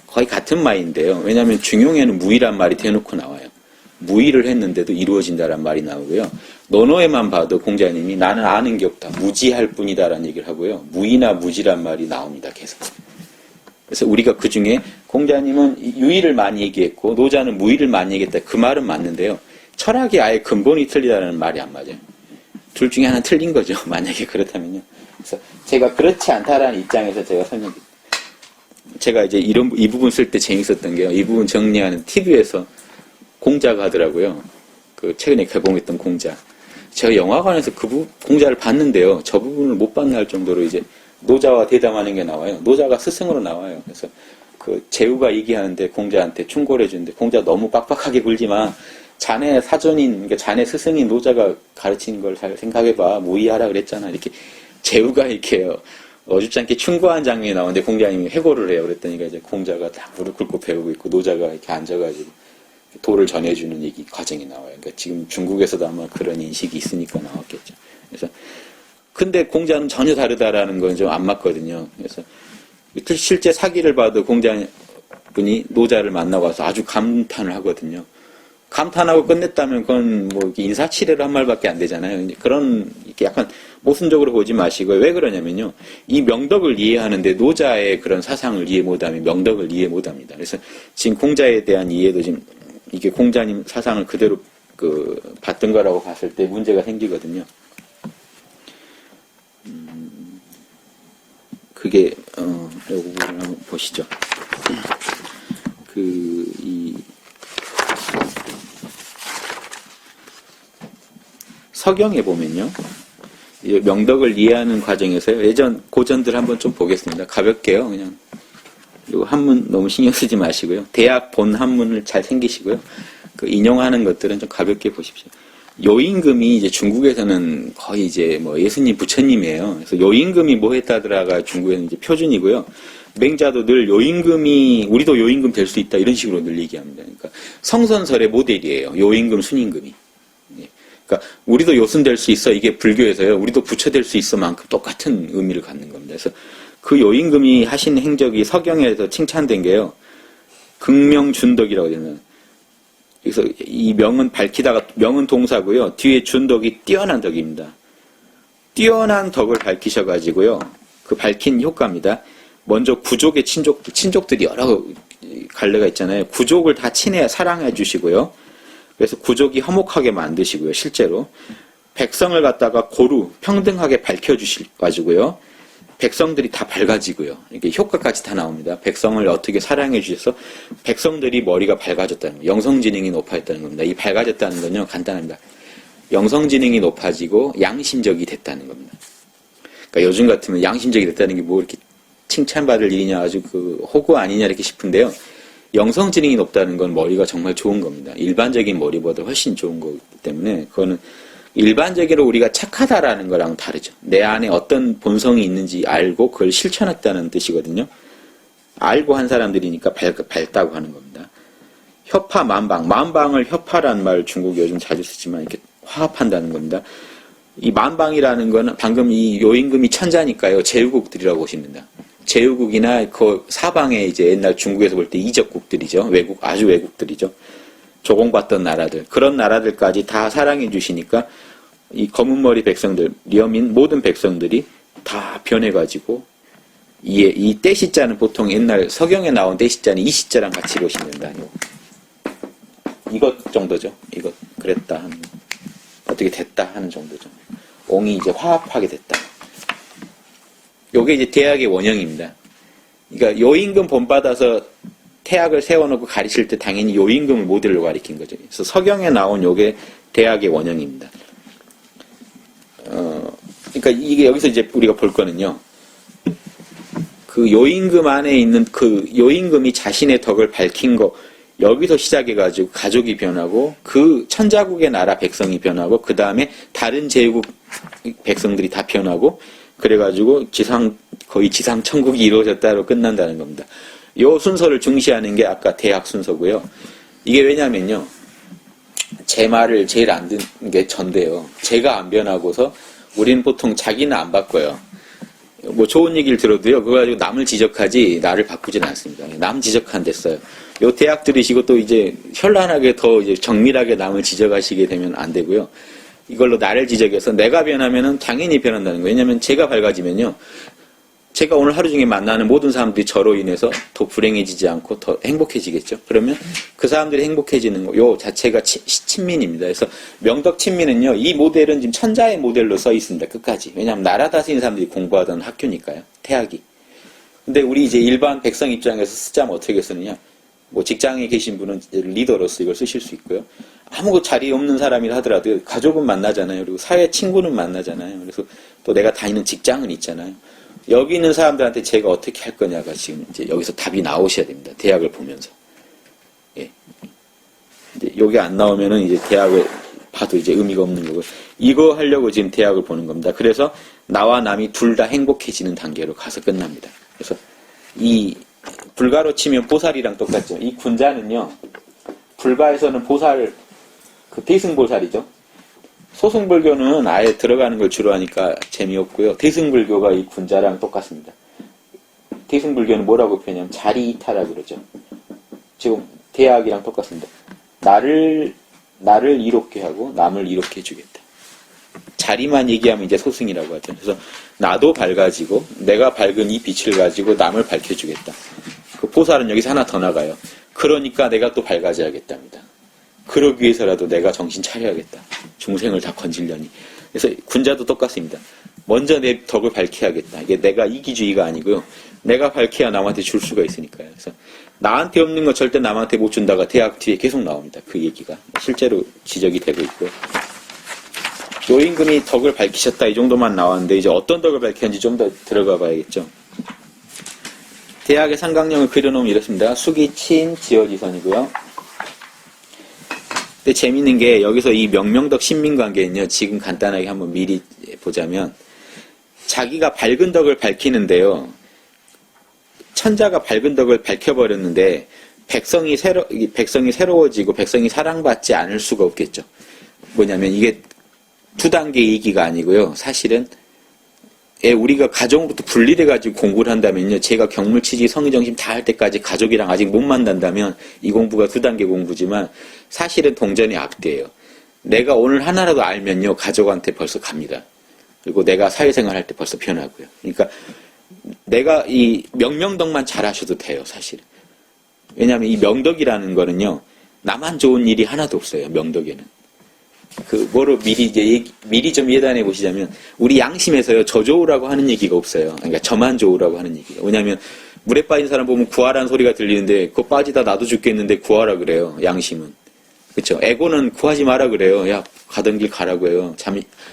거의 같은 말인데요. 왜냐하면 중용에는 무의란 말이 대놓고 나와요. 무의를 했는데도 이루어진다란 말이 나오고요. 논어에만 봐도 공자님이 나는 아는 게 없다. 무지할 뿐이다라는 얘기를 하고요. 무의나 무지란 말이 나옵니다. 계속. 그래서 우리가 그 중에 공자님은 유의를 많이 얘기했고 노자는 무의를 많이 얘기했다. 그 말은 맞는데요. 철학이 아예 근본이 틀리다는 말이 안 맞아요. 둘 중에 하나 틀린 거죠. 만약에 그렇다면요. 그래서 제가 그렇지 않다라는 입장에서 제가 설명드립니다. 제가 이제 이 부분 쓸 때 재밌었던 게요. 이 부분 정리하는 TV에서 공자가 하더라고요. 그 최근에 개봉했던 공자. 제가 영화관에서 공자를 봤는데요. 저 부분을 못 만날 정도로 이제 노자와 대담하는 게 나와요. 노자가 스승으로 나와요. 그래서 그 제후가 얘기하는데 공자한테 충고를 해주는데 공자 너무 빡빡하게 굴지만 자네 사전인, 그러니까 자네 스승인 노자가 가르친 걸 잘 생각해봐. 무의하라 그랬잖아. 이렇게 제후가 이렇게 어줍지 않게 충고한 장면이 나오는데 공자님이 해고를 해요. 그랬더니 이제 공자가 다 무릎 꿇고 배우고 있고 노자가 이렇게 앉아가지고 도를 전해주는 얘기 과정이 나와요. 그러니까 지금 중국에서도 아마 그런 인식이 있으니까 나왔겠죠. 그래서 근데 공자는 전혀 다르다라는 건 좀 안 맞거든요. 그래서 실제 사기를 봐도 공자분이 노자를 만나고 와서 아주 감탄을 하거든요. 감탄하고 끝냈다면 그건 뭐 인사치레로 한 말밖에 안 되잖아요. 그런 이렇게 약간 모순적으로 보지 마시고 왜 그러냐면요. 이 명덕을 이해하는데 노자의 그런 사상을 이해 못하면 명덕을 이해 못합니다. 그래서 지금 공자에 대한 이해도 지금 이게 공자님 사상을 그대로 봤던 거라고 봤을 때 문제가 생기거든요. 그게 이 부분을 한번 보시죠. 서경에 보면요. 이 명덕을 이해하는 과정에서요. 예전 고전들 한번 좀 보겠습니다. 가볍게요. 그냥 요 한문 너무 신경 쓰지 마시고요. 대학 본 한문을 잘 챙기시고요. 그 인용하는 것들은 좀 가볍게 보십시오. 요임금이 이제 중국에서는 거의 이제 뭐 예수님 부처님이에요. 그래서 요임금이 뭐 했다더라가 중국에는 이제 표준이고요. 맹자도 늘 요임금이 우리도 요임금 될 수 있다 이런 식으로 늘 얘기합니다. 그러니까 성선설의 모델이에요. 요임금, 순임금이. 그러니까 우리도 요순 될 수 있어 이게 불교에서요. 우리도 부처 될 수 있어만큼 똑같은 의미를 갖는 겁니다. 그래서 그 요임금이 하신 행적이 서경에서 칭찬된 게요. 극명준덕이라고 되는. 그래서 이 명은 밝히다가 명은 동사고요. 뒤에 준덕이 뛰어난 덕입니다. 뛰어난 덕을 밝히셔가지고요. 그 밝힌 효과입니다. 먼저 구족의 친족들이 여러 갈래가 있잖아요. 구족을 다 친해 사랑해 주시고요. 그래서 구족이 화목하게 만드시고요. 실제로 백성을 갖다가 고루 평등하게 밝혀주셔가지고요. 백성들이 다 밝아지고요. 이게 효과까지 다 나옵니다. 백성을 어떻게 사랑해 주셔서 백성들이 머리가 밝아졌다는 거예요. 영성지능이 높아졌다는 겁니다. 이 밝아졌다는 건요. 간단합니다. 영성지능이 높아지고 양심적이 됐다는 겁니다. 그러니까 요즘 같으면 양심적이 됐다는 게 뭐 이렇게 칭찬받을 일이냐 아주 그 호구 아니냐 이렇게 싶은데요. 영성지능이 높다는 건 머리가 정말 좋은 겁니다. 일반적인 머리보다 훨씬 좋은 거기 때문에 그거는 일반적으로 우리가 착하다라는 거랑 다르죠. 내 안에 어떤 본성이 있는지 알고 그걸 실천했다는 뜻이거든요. 알고 한 사람들이니까 밝다고 하는 겁니다. 협화 만방. 만방을 협화라는 말 중국 요즘 자주 쓰지만 이렇게 화합한다는 겁니다. 이 만방이라는 거는 방금 이 요임금이 천자니까요. 제후국들이라고 보십니다. 제후국이나 그 사방에 이제 옛날 중국에서 볼 때 이적국들이죠. 외국, 아주 외국들이죠. 조공받던 나라들. 그런 나라들까지 다 사랑해 주시니까 이 검은 머리 백성들, 리어민 모든 백성들이 다 변해가지고 이 떼시자는 보통 옛날 서경에 나온 떼시자는 이 시자랑 같이 보시면 아니고 이것 정도죠. 이것 그랬다 하는 어떻게 됐다 하는 정도죠. 옹이 이제 화합하게 됐다. 요게 이제 대학의 원형입니다. 그러니까 요임금 본받아서 태학을 세워놓고 가르칠 때 당연히 요임금을 모델로 가르친 거죠. 그래서 서경에 나온 요게 대학의 원형입니다. 그러니까 이게 여기서 이제 우리가 볼 거는요. 그 요임금 안에 있는 그 요임금이 자신의 덕을 밝힌 거 여기서 시작해가지고 가족이 변하고 그 천자국의 나라 백성이 변하고 그 다음에 다른 제국 백성들이 다 변하고 그래가지고 거의 지상 천국이 이루어졌다로 끝난다는 겁니다. 요 순서를 중시하는 게 아까 대학 순서고요. 이게 왜냐면요. 제 말을 제일 안 듣는 게 전데요. 제가 안 변하고서 우리는 보통 자기는 안 바꿔요. 뭐 좋은 얘기를 들어도요. 그거 가지고 남을 지적하지 나를 바꾸지는 않습니다. 남 지적한 데 써요. 요 대학 들으시고 또 이제 현란하게 더 이제 정밀하게 남을 지적하시게 되면 안 되고요. 이걸로 나를 지적해서 내가 변하면은 당연히 변한다는 거예요. 왜냐면 제가 밝아지면요. 제가 오늘 하루 중에 만나는 모든 사람들이 저로 인해서 더 불행해지지 않고 더 행복해지겠죠. 그러면 그 사람들이 행복해지는 거, 요 자체가 친민입니다. 그래서 명덕 친민은요, 이 모델은 지금 천자의 모델로 써 있습니다. 끝까지. 왜냐하면 나라 다스리는 사람들이 공부하던 학교니까요. 태학이. 근데 우리 이제 일반 백성 입장에서 쓰자면 어떻게 쓰느냐. 뭐 직장에 계신 분은 리더로서 이걸 쓰실 수 있고요. 아무 자리 없는 사람이라 하더라도 가족은 만나잖아요. 그리고 사회 친구는 만나잖아요. 그래서 또 내가 다니는 직장은 있잖아요. 여기 있는 사람들한테 제가 어떻게 할 거냐가 지금 이제 여기서 답이 나오셔야 됩니다. 대학을 보면서. 예. 이제 여기 안 나오면은 이제 대학을 봐도 이제 의미가 없는 거고. 이거 하려고 지금 대학을 보는 겁니다. 그래서 나와 남이 둘 다 행복해지는 단계로 가서 끝납니다. 그래서 이 불가로 치면 보살이랑 똑같죠. 이 군자는요. 불가에서는 보살, 그 대승보살이죠. 소승불교는 아예 들어가는 걸 주로 하니까 재미없고요. 대승불교가 이 군자랑 똑같습니다. 대승불교는 뭐라고 표현하냐면 자리이타라고 그러죠. 지금 대학이랑 똑같습니다. 나를 이롭게 하고 남을 이롭게 해주겠다. 자리만 얘기하면 이제 소승이라고 하죠. 그래서 나도 밝아지고 내가 밝은 이 빛을 가지고 남을 밝혀주겠다. 그 보살은 여기서 하나 더 나가요. 그러니까 내가 또 밝아져야겠답니다. 그러기 위해서라도 내가 정신 차려야겠다. 중생을 다 건지려니. 그래서 군자도 똑같습니다. 먼저 내 덕을 밝혀야겠다. 이게 내가 이기주의가 아니고요. 내가 밝혀야 남한테 줄 수가 있으니까요. 그래서 나한테 없는 거 절대 남한테 못 준다가 대학 뒤에 계속 나옵니다. 그 얘기가. 실제로 지적이 되고 있고요. 요 임금이 덕을 밝히셨다 이 정도만 나왔는데 이제 어떤 덕을 밝혔는지 좀 더 들어가 봐야겠죠. 대학의 삼각형을 그려놓으면 이렇습니다. 수기, 친, 지어지선이고요. 근데 재밌는 게 여기서 이 명명덕 신민관계는요. 지금 간단하게 한번 미리 보자면 자기가 밝은 덕을 밝히는데요. 천자가 밝은 덕을 밝혀버렸는데 백성이 새로워지고 백성이 사랑받지 않을 수가 없겠죠. 뭐냐면 이게 두 단계 이기가 아니고요. 사실은 우리가 가정으로부터 분리돼가지고 공부를 한다면요. 제가 경물치지 성의정심 다 할 때까지 가족이랑 아직 못 만난다면 이 공부가 두 단계 공부지만 사실은 동전의 앞뒤예요. 내가 오늘 하나라도 알면요. 가족한테 벌써 갑니다. 그리고 내가 사회생활 할 때 벌써 변하고요. 그러니까 내가 이 명명덕만 잘하셔도 돼요. 사실은. 왜냐하면 이 명덕이라는 거는요. 나만 좋은 일이 하나도 없어요. 명덕에는. 뭐로 미리 좀 예단해 보시자면, 우리 양심에서요, 저 좋으라고 하는 얘기가 없어요. 그러니까 저만 좋으라고 하는 얘기가. 왜냐면, 물에 빠진 사람 보면 구하라는 소리가 들리는데, 그거 빠지다 나도 죽겠는데 구하라 그래요, 양심은. 그쵸? 에고는 구하지 마라 그래요. 야, 가던 길 가라고 해요.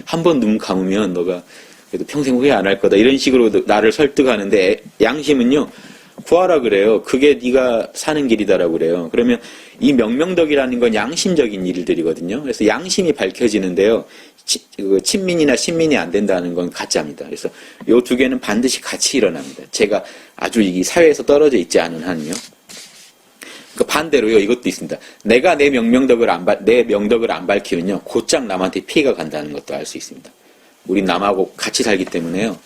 한 번 눈 감으면 너가 그래도 평생 후회 안 할 거다. 이런 식으로 나를 설득하는데, 양심은요, 구하라 그래요. 그게 네가 사는 길이다라고 그래요. 그러면 이 명명덕이라는 건 양심적인 일들이거든요. 그래서 양심이 밝혀지는데요. 친민이나 신민이 안 된다는 건 가짜입니다. 그래서 이 두 개는 반드시 같이 일어납니다. 제가 아주 이 사회에서 떨어져 있지 않은 한요. 그 반대로요. 이것도 있습니다. 내가 내 명덕을 안 밝히면요. 곧장 남한테 피해가 간다는 것도 알 수 있습니다. 우린 남하고 같이 살기 때문에요.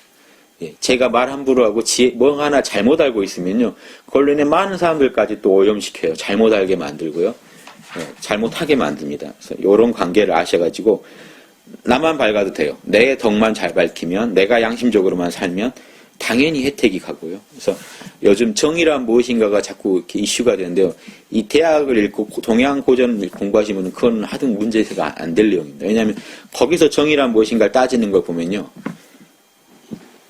제가 말 함부로 하고 뭐 하나 잘못 알고 있으면요. 그걸로 인해 많은 사람들까지 또 오염시켜요. 잘못 알게 만들고요. 잘못하게 만듭니다. 그래서 이런 관계를 아셔가지고 나만 밝아도 돼요. 내 덕만 잘 밝히면 내가 양심적으로만 살면 당연히 혜택이 가고요. 그래서 요즘 정의란 무엇인가가 자꾸 이렇게 이슈가 되는데요. 이 대학을 읽고 동양 고전을 공부하시면 그건 하등 문제가 안 될 내용입니다. 왜냐하면 거기서 정의란 무엇인가를 따지는 걸 보면요.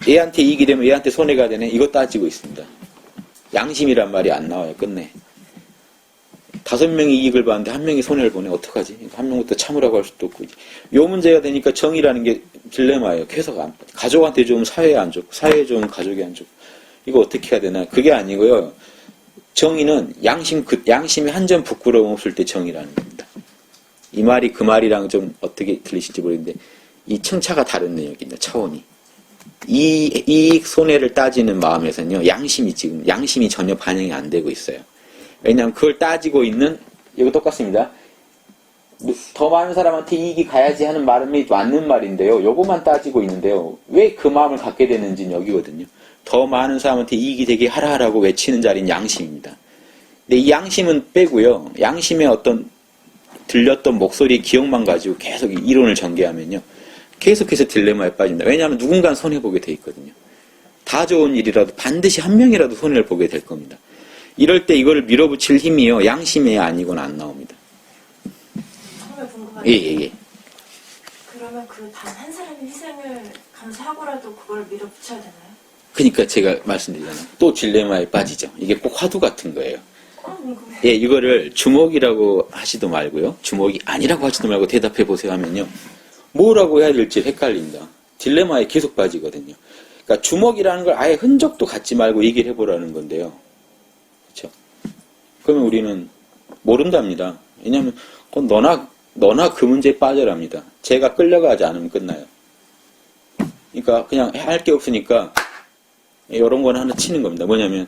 얘한테 이익이 되면 얘한테 손해가 되네. 이거 따지고 있습니다. 양심이란 말이 안 나와요. 끝내. 5명이 이익을 봤는데 1명이 손해를 보네. 어떡하지? 1명부터 참으라고 할 수도 없고. 요 문제가 되니까 정의라는 게 딜레마예요. 계속 가족한테 좋으면 사회에 안 좋고 사회에 좋으면 가족에 안 좋고. 이거 어떻게 해야 되나? 그게 아니고요. 정의는 양심이 한 점 부끄러움 없을 때 정의라는 겁니다. 이 말이 그 말이랑 좀 어떻게 들리실지 모르겠는데 이 층차가 다른 내용입니다. 차원이. 이익 손해를 따지는 마음에서는요. 양심이 전혀 반영이 안 되고 있어요. 왜냐하면 그걸 따지고 있는 이거 똑같습니다. 더 많은 사람한테 이익이 가야지 하는 말이 맞는 말인데요. 요것만 따지고 있는데요. 왜 그 마음을 갖게 되는지는 여기거든요. 더 많은 사람한테 이익이 되게 하라고 외치는 자리는 양심입니다. 근데 이 양심은 빼고요. 양심의 어떤 들렸던 목소리 기억만 가지고 계속 이론을 전개하면요. 계속해서 딜레마에 빠진다. 왜냐하면 누군가는 손해보게 돼 있거든요. 다 좋은 일이라도 반드시 한 명이라도 손해를 보게 될 겁니다. 이럴 때 이거를 밀어붙일 힘이요. 양심이 아니고는 안 나옵니다. 정말 궁금한데. 예. 그러면 그 단 한 사람의 희생을 감수하고라도 그걸 밀어붙여야 되나요? 그러니까 제가 말씀드리잖아요. 또 딜레마에 빠지죠. 이게 꼭 화두 같은 거예요. 궁금해. 예, 이거를 주먹이라고 하지도 말고요. 주먹이 아니라고 하지도 말고 대답해 보세요 하면요. 뭐라고 해야 될지 헷갈린다. 딜레마에 계속 빠지거든요. 그러니까 주먹이라는 걸 아예 흔적도 갖지 말고 얘기를 해보라는 건데요. 그렇죠? 그러면 우리는 모른답니다. 왜냐하면 그건 너나 그 문제에 빠져랍니다. 제가 끌려가지 않으면 끝나요. 그러니까 그냥 할 게 없으니까 이런 거는 하나 치는 겁니다. 뭐냐면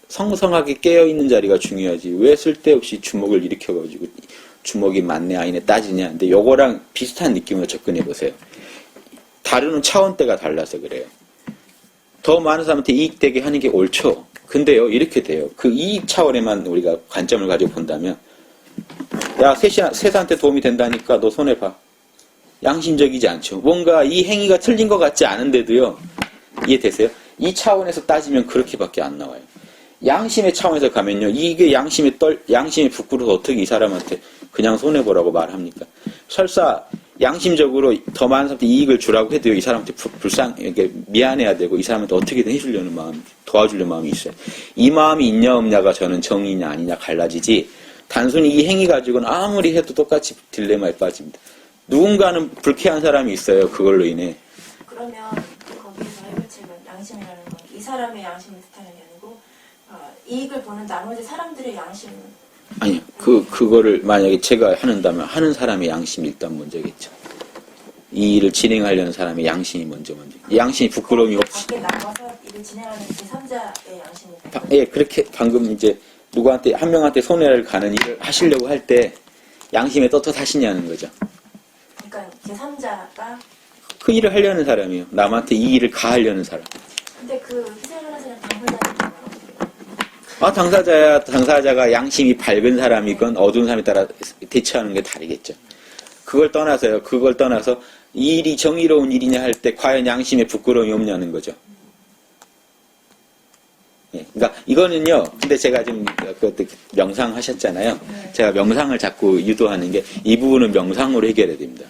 성성하게 깨어있는 자리가 중요하지. 왜 쓸데없이 주먹을 일으켜가지고 주먹이 맞네 아니네 따지냐. 근데 요거랑 비슷한 느낌으로 접근해 보세요. 다루는 차원대가 달라서 그래요. 더 많은 사람한테 이익되게 하는 게 옳죠. 근데요 이렇게 돼요. 그 이익 차원에만 우리가 관점을 가지고 본다면 야 세상한테 도움이 된다니까 너 손해봐. 양심적이지 않죠. 뭔가 이 행위가 틀린 것 같지 않은데도요. 이해되세요? 이 차원에서 따지면 그렇게밖에 안 나와요. 양심의 차원에서 가면요. 이게 양심이 부끄러워서 어떻게 이 사람한테 그냥 손해보라고 말합니까? 설사 양심적으로 더 많은 사람한테 이익을 주라고 해도요. 이 사람한테 이게 미안해야 되고 이 사람한테 어떻게든 해주려는 마음, 도와주려는 마음이 있어요. 이 마음이 있냐 없냐가 저는 정의냐 아니냐 갈라지지 단순히 이 행위 가지고는 아무리 해도 똑같이 딜레마에 빠집니다. 누군가는 불쾌한 사람이 있어요. 그걸로 인해. 그러면 거기서 해결책은 양심이라는 건 이 사람의 양심을 뜻하는 게 아니고 이익을 보는 나머지 사람들의 양심. 아니요. 그거를 만약에 제가 한다면 하는 사람의 양심이 일단 먼저겠죠. 이 일을 진행하려는 사람의 양심이 먼저. 양심이 부끄러움이 없이. 밖에 나가서 일을 진행하는 제3자의 양심이. 예, 그렇게 방금 이제 누구한테, 한 명한테 손해를 가는 일을 하시려고 할 때 양심에 떳떳하시냐는 거죠. 그러니까 제3자가. 그 일을 하려는 사람이에요. 남한테 이 일을 가하려는 사람. 근데 그 희생을 하시는 당사자는 당사자가 양심이 밝은 사람이건 어두운 사람에 따라 대처하는 게 다르겠죠. 그걸 떠나서 이 일이 정의로운 일이냐 할 때 과연 양심에 부끄러움이 없냐는 거죠. 예, 그러니까 이거는요. 근데 제가 지금 그때 명상하셨잖아요. 제가 명상을 자꾸 유도하는 게 이 부분은 명상으로 해결해야 됩니다.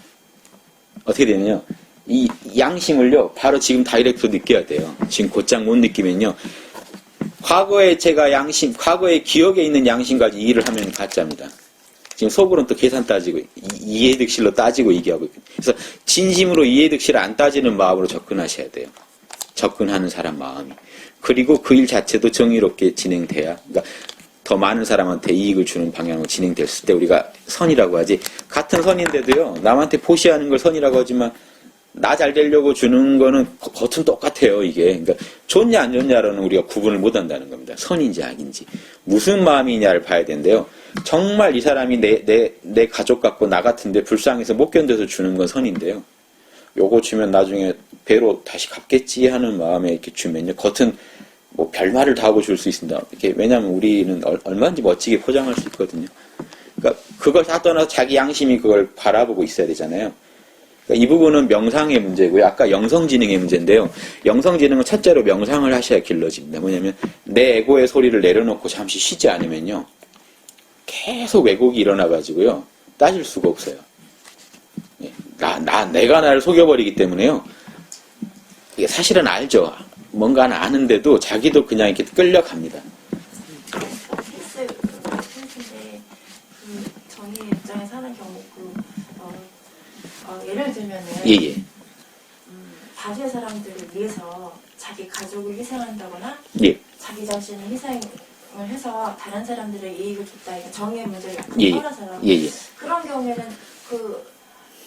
어떻게 되냐요. 이 양심을요. 바로 지금 다이렉트로 느껴야 돼요. 지금 곧장 못 느끼면요. 과거에 과거의 기억에 있는 양심까지 이 일을 하면 가짜입니다. 지금 속으로는 또 계산 따지고, 이해득실로 따지고 얘기하고 있거든요. 그래서 진심으로 이해득실 안 따지는 마음으로 접근하셔야 돼요. 접근하는 사람 마음이. 그리고 그 일 자체도 정의롭게 진행돼야, 그러니까 더 많은 사람한테 이익을 주는 방향으로 진행됐을 때 우리가 선이라고 하지. 같은 선인데도요, 남한테 포시하는 걸 선이라고 하지만, 나 잘 되려고 주는 거는 겉은 똑같아요, 이게. 그러니까 좋냐 안 좋냐로는 우리가 구분을 못 한다는 겁니다. 선인지 악인지. 무슨 마음이냐를 봐야 되는데요. 정말 이 사람이 내 가족 같고 나 같은데 불쌍해서 못 견뎌서 주는 건 선인데요. 요거 주면 나중에 배로 다시 갚겠지 하는 마음에 이렇게 주면요. 겉은 뭐 별말을 다 하고 줄 수 있습니다. 이렇게, 왜냐면 우리는 얼마든지 멋지게 포장할 수 있거든요. 그러니까 그걸 다 떠나서 자기 양심이 그걸 바라보고 있어야 되잖아요. 그러니까 이 부분은 명상의 문제고요. 아까 영성지능의 문제인데요. 영성지능은 첫째로 명상을 하셔야 길러집니다. 뭐냐면 내 에고의 소리를 내려놓고 잠시 쉬지 않으면요. 계속 왜곡이 일어나가지고요. 따질 수가 없어요. 내가 나를 속여버리기 때문에요. 이게 사실은 알죠. 뭔가는 아는데도 자기도 그냥 이렇게 끌려갑니다. 근데 정의 입장에서 하는 경우 예를 들면은 예. 다수의 사람들을 위해서 자기 가족을 희생한다거나 예. 자기 자신을 희생을 해서 다른 사람들의 이익을 줬다. 이게 정의의 문제를 약간 예. 떠나서요. 예. 그런 경우에는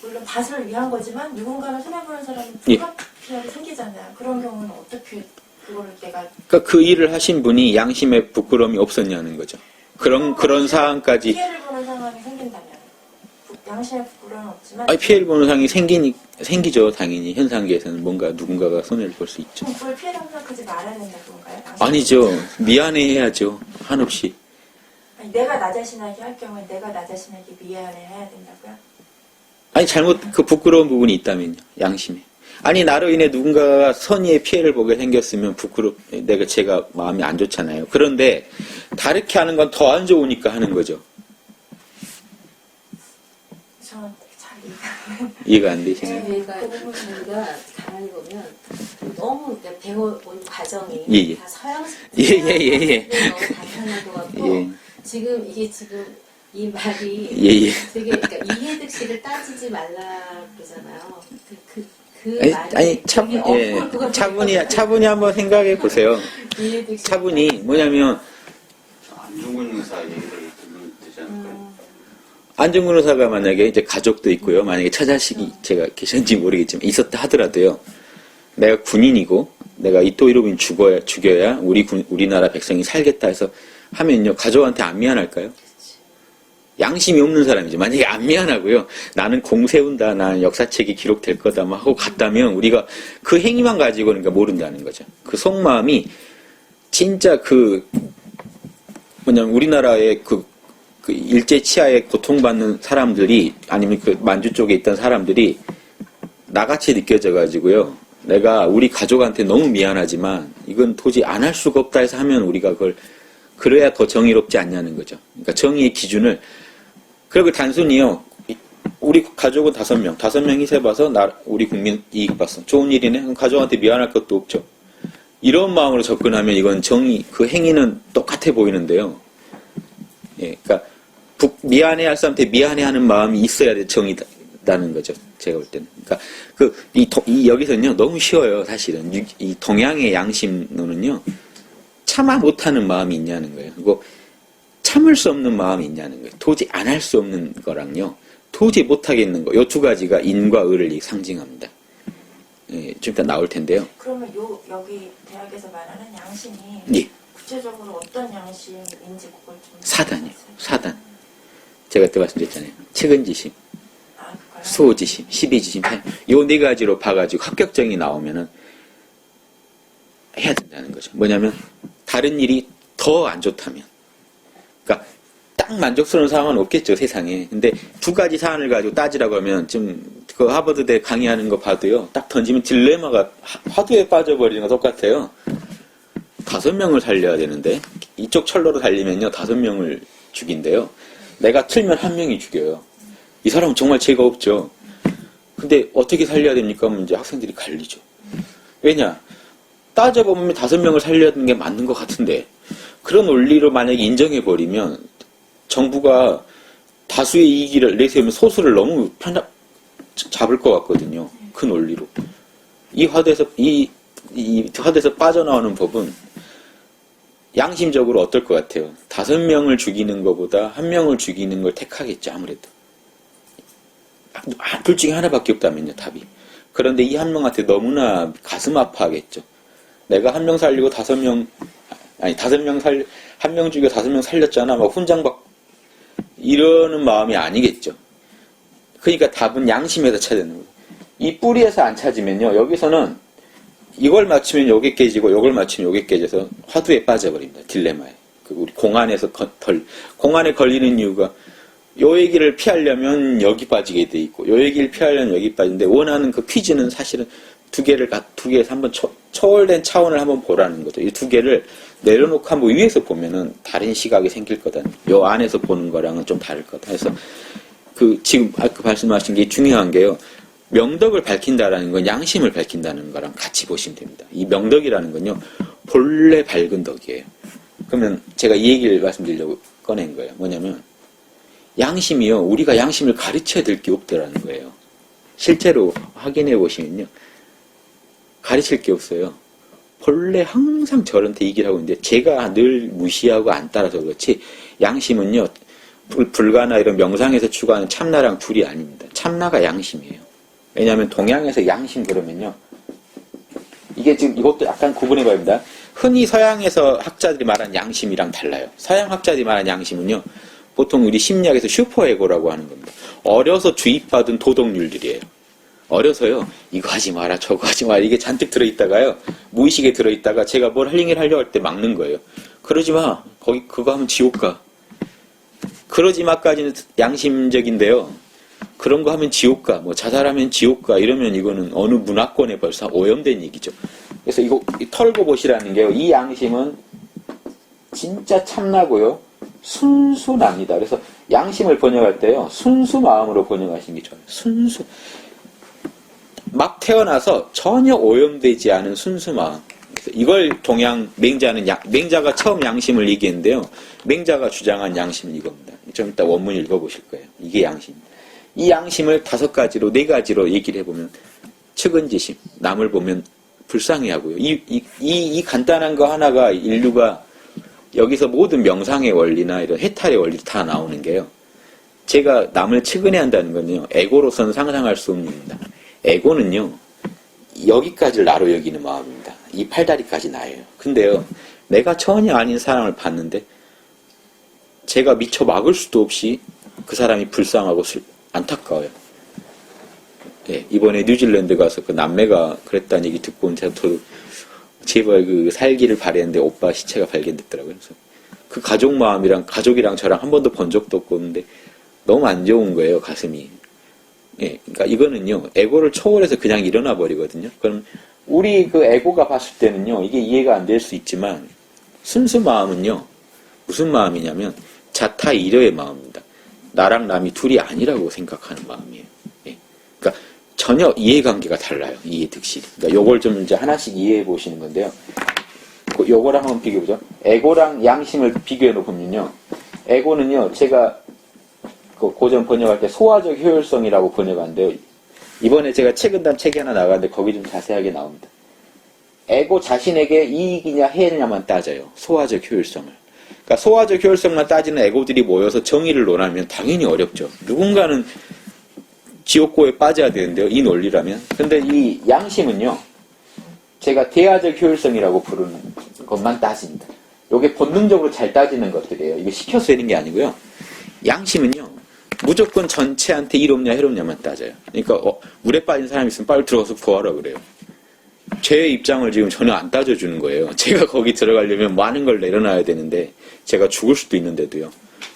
물론 다수를 위한 거지만 누군가는 손해보는 사람은 예. 불가피하게 생기잖아요. 그런 경우는 어떻게 그거를 내가 그러니까 그 일을 하신 분이 양심에 부끄러움이 없었냐는 거죠. 그런 상황까지. 피해를 보는 상황이 생긴다면 양심에 부끄러움은 없지만 피해를 보는 상황이 생기죠. 당연히 현상계에서는 뭔가 누군가가 손해를 볼 수 있죠. 그걸 피해를 생각하지 말아야 된다 그런가요? 아니죠. 미안해해야죠. 한없이. 아니, 내가 나 자신에게 할 경우에 내가 나 자신에게 미안해해야 된다고요? 아니 그 부끄러운 부분이 있다면요. 양심에. 아니 나로 인해 누군가가 선의의 피해를 보게 생겼으면 제가 마음이 안 좋잖아요. 그런데 다르게 하는 건 더 안 좋으니까 하는 거죠. 저는 잘 이해가 안 되시나요? 그러니까 저희가 가만히 보면 너무 배워온 과정이 예. 다 서양식 예. 너무 단편한 것 같고 예. 지금 이 말이 예. 되게 그러니까 이해득실을 따지지 말라 그러잖아요. 차분히 한번 생각해 보세요. 이해득실 차분히 뭐냐면 안중근 의사 얘기를 들으면 되지 않을까요? 안중근 의사가 만약에 이제 가족도 있고요. 만약에 처자식이 제가 계셨는지 모르겠지만 있었다 하더라도요. 내가 군인이고 내가 이토 히로부미를 죽여야 우리나라 백성이 살겠다 해서 하면요. 가족한테 안 미안할까요? 양심이 없는 사람이죠. 만약에 안 미안하고요. 나는 공 세운다. 나는 역사책이 기록될 거다. 막 하고 갔다면 우리가 그 행위만 가지고는 그러니까 모른다는 거죠. 그 속마음이 진짜 우리나라의 그 일제 치하에 고통받는 사람들이 아니면 그 만주 쪽에 있던 사람들이 나같이 느껴져 가지고요. 내가 우리 가족한테 너무 미안하지만 이건 도저히 안 할 수가 없다 해서 하면 우리가 그래야 더 정의롭지 않냐는 거죠. 그러니까 정의의 기준을 그리고 단순히요. 우리 가족은 5명 희생해봐서 우리 국민 이익 봤어. 좋은 일이네. 그럼 가족한테 미안할 것도 없죠. 이런 마음으로 접근하면 이건 정의, 그 행위는 똑같아 보이는데요. 예, 그러니까 미안해할 사람한테 미안해하는 마음이 있어야 돼. 정의다 같다는 거죠. 제가 볼 때는. 그러니까 여기서는요 너무 쉬워요. 사실은 이 동양의 양심론은요 참아 못하는 마음이 있냐는 거예요. 그리고 참을 수 없는 마음이 있냐는 거예요. 도저히 안 할 수 없는 거랑요 도저히 못하겠는 거. 요 두 가지가 인과 의를 상징합니다. 예, 좀 이따 나올 텐데요. 그러면 여기 대학에서 말하는 양심이 예. 구체적으로 어떤 양심인지 그걸 좀 사단이요. 사단. 제가 그때 말씀드렸잖아요. 측은지심, 그거요? 수호지심, 시비지심, 요 네 가지로 봐가지고 합격점이 나오면은 해야 된다는 거죠. 뭐냐면 다른 일이 더 안 좋다면, 그러니까 딱 만족스러운 상황은 없겠죠 세상에. 근데 두 가지 사안을 가지고 따지라고 하면 좀 그 하버드대 강의하는 거 봐도요, 딱 던지면 딜레마가 화두에 빠져버리는 거 똑같아요. 5명을 살려야 되는데 이쪽 철로로 달리면요 5명을 죽인대요. 내가 틀면 1명이 죽여요. 이 사람은 정말 죄가 없죠. 근데 어떻게 살려야 됩니까? 하면 이제 학생들이 갈리죠. 왜냐? 따져보면 5명을 살려야 되는 게 맞는 것 같은데 그런 원리로 만약에 인정해버리면 정부가 다수의 이익을 내세우면 소수를 너무 잡을 것 같거든요. 그 논리로. 이 화두에서 빠져나오는 법은 양심적으로 어떨 것 같아요? 5명을 죽이는 것보다 1명을 죽이는 걸 택하겠죠, 아무래도. 둘 중에 하나밖에 없다면요, 답이. 그런데 이 1명한테 너무나 가슴 아파하겠죠. 내가 1명 살리고 5명 죽이고 5명 살렸잖아. 막 훈장받고 이러는 마음이 아니겠죠. 그러니까 답은 양심에서 찾아야 되는 거예요. 이 뿌리에서 안 찾으면요, 여기서는 이걸 맞추면 요게 깨지고 요걸 맞추면 요게 깨져서 화두에 빠져버립니다. 딜레마에. 우리 공안에서 공안에 걸리는 이유가 요 얘기를 피하려면 여기 빠지게 돼 있고 요 얘기를 피하려면 여기 빠지는데 원하는 그 퀴즈는 사실은 두 개에서 한번 초월된 차원을 한번 보라는 거죠. 이 두 개를 내려놓고 한번 위에서 보면은 다른 시각이 생길 거다. 요 안에서 보는 거랑은 좀 다를 거다. 그래서 지금 아까 말씀하신 게 중요한 게요. 명덕을 밝힌다라는 건 양심을 밝힌다는 거랑 같이 보시면 됩니다. 이 명덕이라는 건요, 본래 밝은 덕이에요. 그러면 제가 이 얘기를 말씀드리려고 꺼낸 거예요. 뭐냐면, 양심이요, 우리가 양심을 가르쳐야 될 게 없더라는 거예요. 실제로 확인해 보시면요, 가르칠 게 없어요. 본래 항상 저한테 얘기를 하고 있는데, 제가 늘 무시하고 안 따라서 그렇지, 양심은요, 불가나 이런 명상에서 추구하는 참나랑 둘이 아닙니다. 참나가 양심이에요. 왜냐하면 동양에서 양심 그러면요. 이게 지금 이것도 약간 구분해 봐야 합니다. 흔히 서양에서 학자들이 말하는 양심이랑 달라요. 서양 학자들이 말하는 양심은요. 보통 우리 심리학에서 슈퍼에고라고 하는 겁니다. 어려서 주입받은 도덕률들이에요. 어려서요. 이거 하지 마라 저거 하지 마라 이게 잔뜩 들어있다가요. 무의식에 들어있다가 제가 뭘 할 얘기를 하려고 할 때 막는 거예요. 그러지 마. 거기 그거 하면 지옥 가. 그러지 마까지는 양심적인데요. 그런 거 하면 지옥 가, 뭐 자살하면 지옥 가 이러면 이거는 어느 문화권에 벌써 오염된 얘기죠. 그래서 이거 털고 보시라는 게요. 이 양심은 진짜 참나고요. 순수납니다. 그래서 양심을 번역할 때요. 순수 마음으로 번역하시는 게 좋아요. 순수. 막 태어나서 전혀 오염되지 않은 순수 마음. 그래서 이걸 동양 맹자가 처음 양심을 얘기했는데요. 맹자가 주장한 양심은 이겁니다. 좀 이따 원문 읽어보실 거예요. 이게 양심입니다. 이 양심을 5가지로 4가지로 얘기를 해보면 측은지심, 남을 보면 불쌍해하고요. 이 간단한 거 하나가 인류가 여기서 모든 명상의 원리나 이런 해탈의 원리도 다 나오는 게요. 제가 남을 측은해한다는 건요. 에고로서는 상상할 수 없는 일입니다. 에고는요. 여기까지를 나로 여기는 마음입니다. 이 팔다리까지 나예요. 근데요. 내가 전혀 아닌 사람을 봤는데 제가 미처 막을 수도 없이 그 사람이 불쌍하고 안타까워요. 예, 이번에 뉴질랜드 가서 그 남매가 그랬다는 얘기 듣고 저도 제발 그 살기를 바랬는데 오빠 시체가 발견됐더라고요. 그래서 그 가족 마음이랑 가족이랑 저랑 한 번도 본 적도 없고 근데 너무 안 좋은 거예요, 가슴이. 예, 그러니까 이거는요, 에고를 초월해서 그냥 일어나 버리거든요. 그럼 우리 그 에고가 봤을 때는요, 이게 이해가 안 될 수 있지만 순수 마음은요, 무슨 마음이냐면 자타 일여의 마음입니다. 나랑 남이 둘이 아니라고 생각하는 마음이에요. 예. 그러니까 전혀 이해관계가 달라요. 이해 득실이. 그러니까 요걸 좀 이제 하나씩 이해해 보시는 건데요. 요거랑 한번 비교해 보죠. 에고랑 양심을 비교해 놓으면요. 에고는요, 제가 그 고전 번역할 때 소화적 효율성이라고 번역하는데요. 이번에 제가 최근단 책이 하나 나가는데 거기 좀 자세하게 나옵니다. 에고 자신에게 이익이냐 해냐만 따져요. 소화적 효율성을. 그러니까 소화적 효율성만 따지는 에고들이 모여서 정의를 논하면 당연히 어렵죠. 누군가는 지옥고에 빠져야 되는데요. 이 논리라면. 근데 이 양심은요. 제가 대화적 효율성이라고 부르는 것만 따집니다. 이게 본능적으로 잘 따지는 것들이에요. 이게 시켜서 되는 게 아니고요. 양심은요. 무조건 전체한테 이롭냐 해롭냐만 따져요. 그러니까 물에 빠진 사람이 있으면 빨리 들어가서 구하라 그래요. 제 입장을 지금 전혀 안 따져주는 거예요. 제가 거기 들어가려면 많은 걸 내려놔야 되는데 제가 죽을 수도 있는데도요.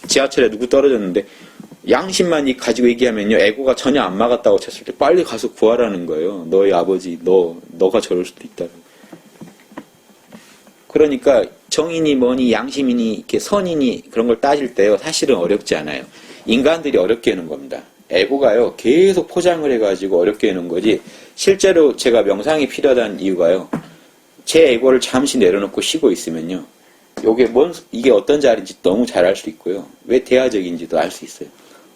지하철에 누구 떨어졌는데 양심만 가지고 얘기하면요. 에고가 전혀 안 막았다고 쳤을 때 빨리 가서 구하라는 거예요. 너의 아버지, 너가 저럴 수도 있다고. 그러니까 정인이 뭐니 양심이니 이렇게 선이니 그런 걸 따질 때요. 사실은 어렵지 않아요. 인간들이 어렵게 해놓은 겁니다. 에고가요. 계속 포장을 해가지고 어렵게 해놓은 거지. 실제로 제가 명상이 필요하다는 이유가요. 제 에고를 잠시 내려놓고 쉬고 있으면요. 이게 어떤 자리인지 너무 잘 알 수 있고요. 왜 대화적인지도 알 수 있어요.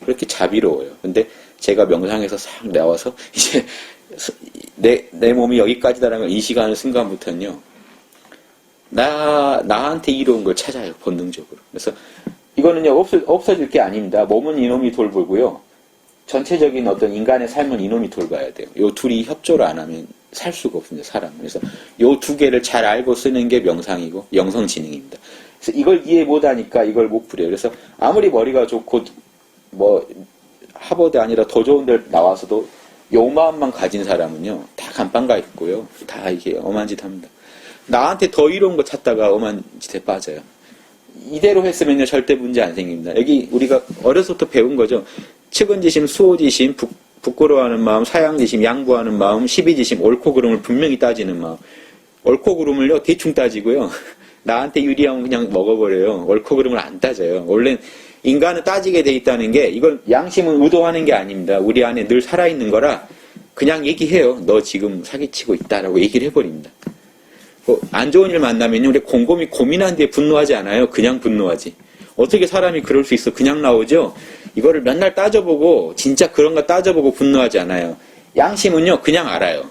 그렇게 자비로워요. 근데 제가 명상에서 싹 나와서 이제 내 몸이 여기까지다라는 걸 인식하는 순간부터는요. 나한테 이로운 걸 찾아요. 본능적으로. 그래서 이거는요. 없어질 게 아닙니다. 몸은 이놈이 돌보고요. 전체적인 어떤 인간의 삶은 이놈이 돌봐야 돼요. 요 둘이 협조를 안 하면 살 수가 없습니다. 사람. 그래서 요 두 개를 잘 알고 쓰는 게 명상이고 영성지능입니다. 그래서 이걸 이해 못하니까 이걸 못 부려요. 그래서 아무리 머리가 좋고 하버드 아니라 더 좋은 데 나와서도 요 마음만 가진 사람은요. 다 감방가 있고요. 다 이게 엄한 짓 합니다. 나한테 더 이로운 거 찾다가 엄한 짓에 빠져요. 이대로 했으면요. 절대 문제 안 생깁니다. 여기 우리가 어려서부터 배운 거죠. 측은지심, 수호지심, 부끄러워하는 마음, 사양지심, 양보하는 마음, 시비지심, 옳고 그름을 분명히 따지는 마음. 옳고 그름을요. 대충 따지고요. 나한테 유리하면 그냥 먹어버려요. 옳고 그름을 안 따져요. 원래 인간은 따지게 돼 있다는 게 이걸 양심은 의도하는 게 아닙니다. 우리 안에 늘 살아있는 거라 그냥 얘기해요. 너 지금 사기치고 있다라고 얘기를 해버립니다. 안 좋은 일 만나면요. 우리 곰곰이 고민한 뒤에 분노하지 않아요. 그냥 분노하지. 어떻게 사람이 그럴 수 있어? 그냥 나오죠? 이거를 맨날 따져보고 진짜 그런가 따져보고 분노하지 않아요. 양심은요. 그냥 알아요.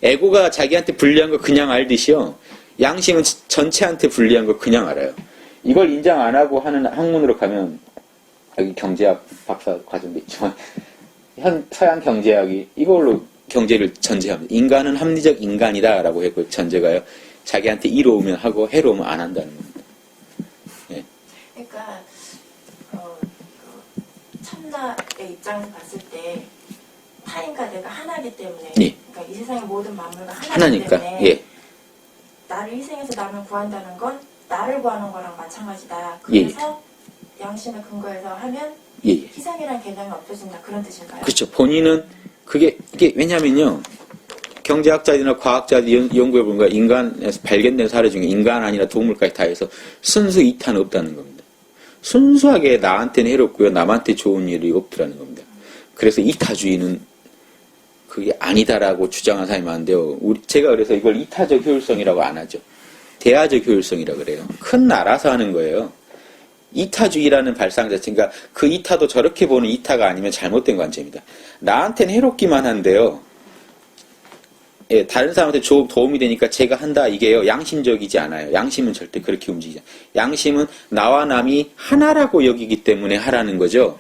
에고가 자기한테 불리한 거 그냥 알듯이요. 양심은 전체한테 불리한 거 그냥 알아요. 이걸 인정 안 하고 하는 학문으로 가면 여기 경제학 박사 과정도 있지만 서양 경제학이 이걸로 경제를 전제합니다. 인간은 합리적 인간이다라고 했고 전제가요. 자기한테 이로우면 하고 해로우면 안 한다는 겁니다. 예. 그러니까 참나의 입장에서 봤을 때 타인과 내가 하나이기 때문에 예. 그러니까 이 세상의 모든 만물과 하나이기 하나니까. 때문에 예. 나를 희생해서 남을 구한다는 건 나를 구하는 거랑 마찬가지다. 그래서 양심의 근거에서 하면 예. 희생이라는 개념이 없어진다. 그런 뜻인가요? 그렇죠. 본인은 이게 왜냐면요. 경제학자들이나 과학자들이 연구해보니까 인간에서 발견된 사례 중에 인간 아니라 동물까지 다 해서 순수 이탄 없다는 겁니다. 순수하게 나한테는 해롭고요. 남한테 좋은 일이 없더라는 겁니다. 그래서 이타주의는 그게 아니다라고 주장한 사람이 많은데요. 제가 그래서 이걸 이타적 효율성이라고 안 하죠. 대화적 효율성이라고 그래요. 큰 나라서 하는 거예요. 이타주의라는 발상 자체가 그 이타도 저렇게 보는 이타가 아니면 잘못된 관점입니다. 나한테는 해롭기만 한데요. 예, 다른 사람한테 도움이 되니까 제가 한다 이게요. 양심적이지 않아요. 양심은 절대 그렇게 움직이지 않아요. 양심은 나와 남이 하나라고 여기기 때문에 하라는 거죠.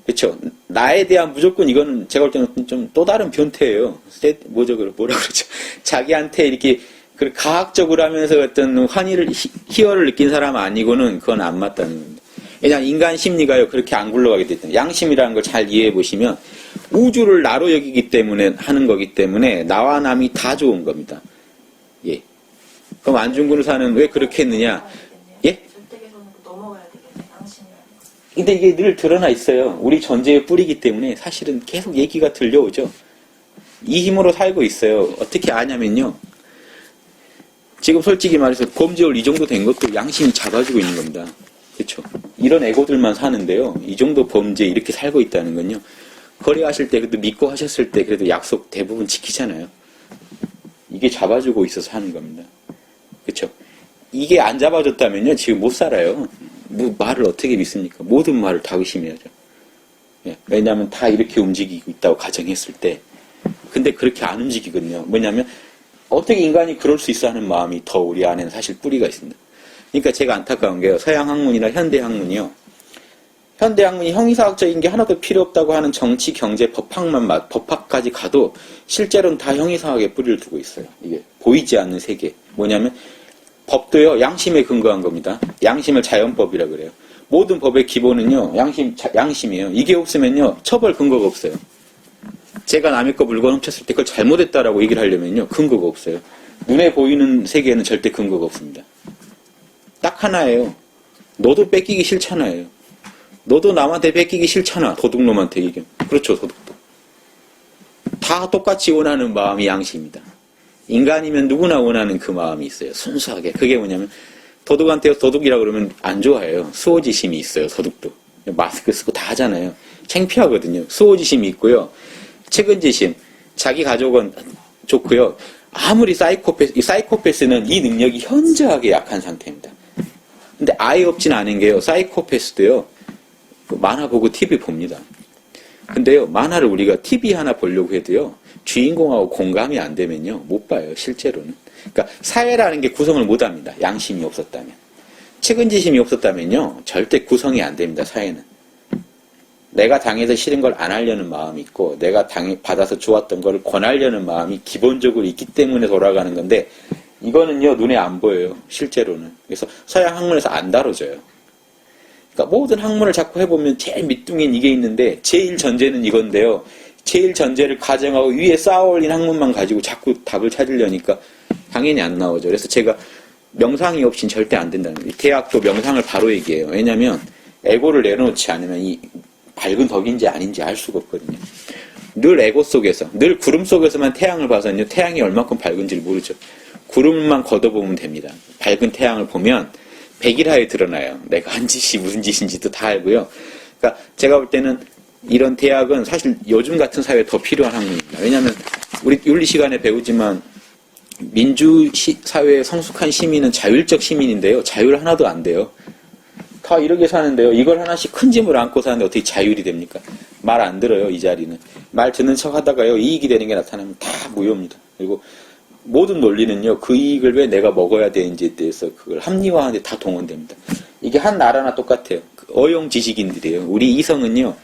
그렇죠. 나에 대한 무조건 이거는 제가 볼 때는 좀 또 다른 변태예요. 뭐라 그러죠. 자기한테 이렇게 가학적으로 하면서 어떤 희열을 느낀 사람 아니고는 그건 안 맞다는 겁니다. 왜냐하면 인간 심리가요, 그렇게 안 굴러가게 됐던 양심이라는 걸 잘 이해해 보시면 우주를 나로 여기기 때문에 하는 거기 때문에 나와 남이 다 좋은 겁니다. 예. 그럼 안중근 의사는 왜 그렇게 했느냐? 예? 절대계선으로 넘어가야 되겠네, 양심이라는 거. 근데 이게 늘 드러나 있어요. 우리 존재의 뿌리이기 때문에 사실은 계속 얘기가 들려오죠. 이 힘으로 살고 있어요. 어떻게 아냐면요. 지금 솔직히 말해서 범죄율 이 정도 된 것도 양심이 잡아주고 있는 겁니다. 그렇죠? 이런 에고들만 사는데요. 이 정도 범죄 이렇게 살고 있다는 건요. 거래하실 때 그래도 믿고 하셨을 때 그래도 약속 대부분 지키잖아요. 이게 잡아주고 있어서 하는 겁니다. 그렇죠? 이게 안 잡아줬다면요. 지금 못 살아요. 말을 어떻게 믿습니까? 모든 말을 다 의심해야죠. 예, 왜냐하면 다 이렇게 움직이고 있다고 가정했을 때. 근데 그렇게 안 움직이거든요. 뭐냐면 어떻게 인간이 그럴 수 있어 하는 마음이 더 우리 안에는 사실 뿌리가 있습니다. 그러니까 제가 안타까운 게요. 서양 학문이나 현대 학문이요. 현대 학문이 형이사학적인 게 하나도 필요 없다고 하는 정치, 경제, 법학까지 가도 실제로는 다 형이사학에 뿌리를 두고 있어요. 이게 보이지 않는 세계. 뭐냐면 법도요. 양심에 근거한 겁니다. 양심을 자연법이라 그래요. 모든 법의 기본은요. 양심이에요. 이게 없으면요. 처벌 근거가 없어요. 제가 남의 거 물건 훔쳤을 때 그걸 잘못했다라고 얘기를 하려면요. 근거가 없어요. 눈에 보이는 세계에는 절대 근거가 없습니다. 딱 하나예요. 너도 뺏기기 싫잖아요. 너도 남한테 뺏기기 싫잖아. 도둑놈한테 이게. 그렇죠. 도둑도. 다 똑같이 원하는 마음이 양심입니다. 인간이면 누구나 원하는 그 마음이 있어요. 순수하게. 그게 뭐냐면 도둑한테 도둑이라 그러면 안 좋아해요. 수호지심이 있어요. 도둑도. 마스크 쓰고 다 하잖아요. 창피하거든요. 수호지심이 있고요. 측은지심. 자기 가족은 좋고요. 아무리 사이코패스는 이 능력이 현저하게 약한 상태입니다. 근데 아예 없진 않은 게요. 사이코패스도요. 만화 보고 TV 봅니다. 근데요. 만화를 우리가 TV 하나 보려고 해도요. 주인공하고 공감이 안 되면요. 못 봐요. 실제로는. 그러니까 사회라는 게 구성을 못 합니다. 양심이 없었다면. 측은지심이 없었다면요. 절대 구성이 안 됩니다. 사회는. 내가 당해서 싫은 걸 안 하려는 마음이 있고 내가 받아서 좋았던 걸 권하려는 마음이 기본적으로 있기 때문에 돌아가는 건데 이거는요. 눈에 안 보여요. 실제로는. 그래서 서양 학문에서 안 다뤄져요. 그러니까 모든 학문을 자꾸 해보면 제일 밑둥엔 이게 있는데 제일 전제는 이건데요. 제일 전제를 가정하고 위에 쌓아올린 학문만 가지고 자꾸 답을 찾으려니까 당연히 안 나오죠. 그래서 제가 명상이 없인 절대 안 된다는 거예요. 대학도 명상을 바로 얘기해요. 왜냐하면 에고를 내려놓지 않으면 이 밝은 덕인지 아닌지 알 수가 없거든요. 늘 에고 속에서, 늘 구름 속에서만 태양을 봐서는요. 태양이 얼마큼 밝은지를 모르죠. 구름만 걷어보면 됩니다. 밝은 태양을 보면 백일하에 드러나요. 내가 한 짓이 무슨 짓인지도 다 알고요. 그러니까 제가 볼 때는 이런 대학은 사실 요즘 같은 사회에 더 필요한 학문입니다. 왜냐하면 우리 윤리 시간에 배우지만 민주사회의 성숙한 시민은 자율적 시민인데요. 자율 하나도 안 돼요. 다 이렇게 사는데요. 이걸 하나씩 큰 짐을 안고 사는데 어떻게 자율이 됩니까? 말 안 들어요. 이 자리는. 말 듣는 척 하다가요. 이익이 되는 게 나타나면 다 무효입니다. 그리고 모든 논리는요. 그 이익을 왜 내가 먹어야 되는지에 대해서 그걸 합리화하는데 다 동원됩니다. 이게 한 나라나 똑같아요. 어용 지식인들이에요. 우리 이성은요.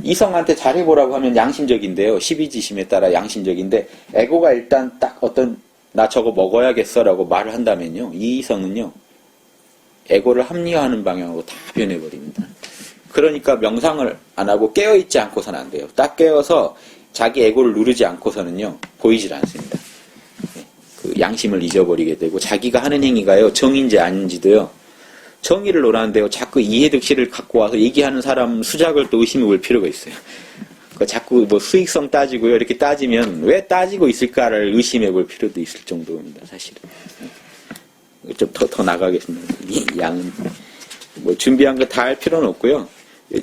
이성한테 잘해보라고 하면 양심적인데요. 12지심에 따라 양심적인데 에고가 일단 딱 어떤 나 저거 먹어야겠어라고 말을 한다면요. 이 이성은요. 에고를 합리화하는 방향으로 다 변해버립니다. 그러니까 명상을 안 하고 깨어있지 않고서는 안 돼요. 딱 깨어서 자기 에고를 누르지 않고서는요. 보이질 않습니다. 그 양심을 잊어버리게 되고 자기가 하는 행위가요. 정인지 아닌지도요. 정의를 논하는데요. 자꾸 이해득실을 갖고 와서 얘기하는 사람 수작을 또 의심해 볼 필요가 있어요. 자꾸 뭐 수익성 따지고요. 이렇게 따지면 왜 따지고 있을까를 의심해 볼 필요도 있을 정도입니다. 사실은. 좀 더 나가겠습니다. 이 양은 뭐 준비한 거 다 할 필요는 없고요.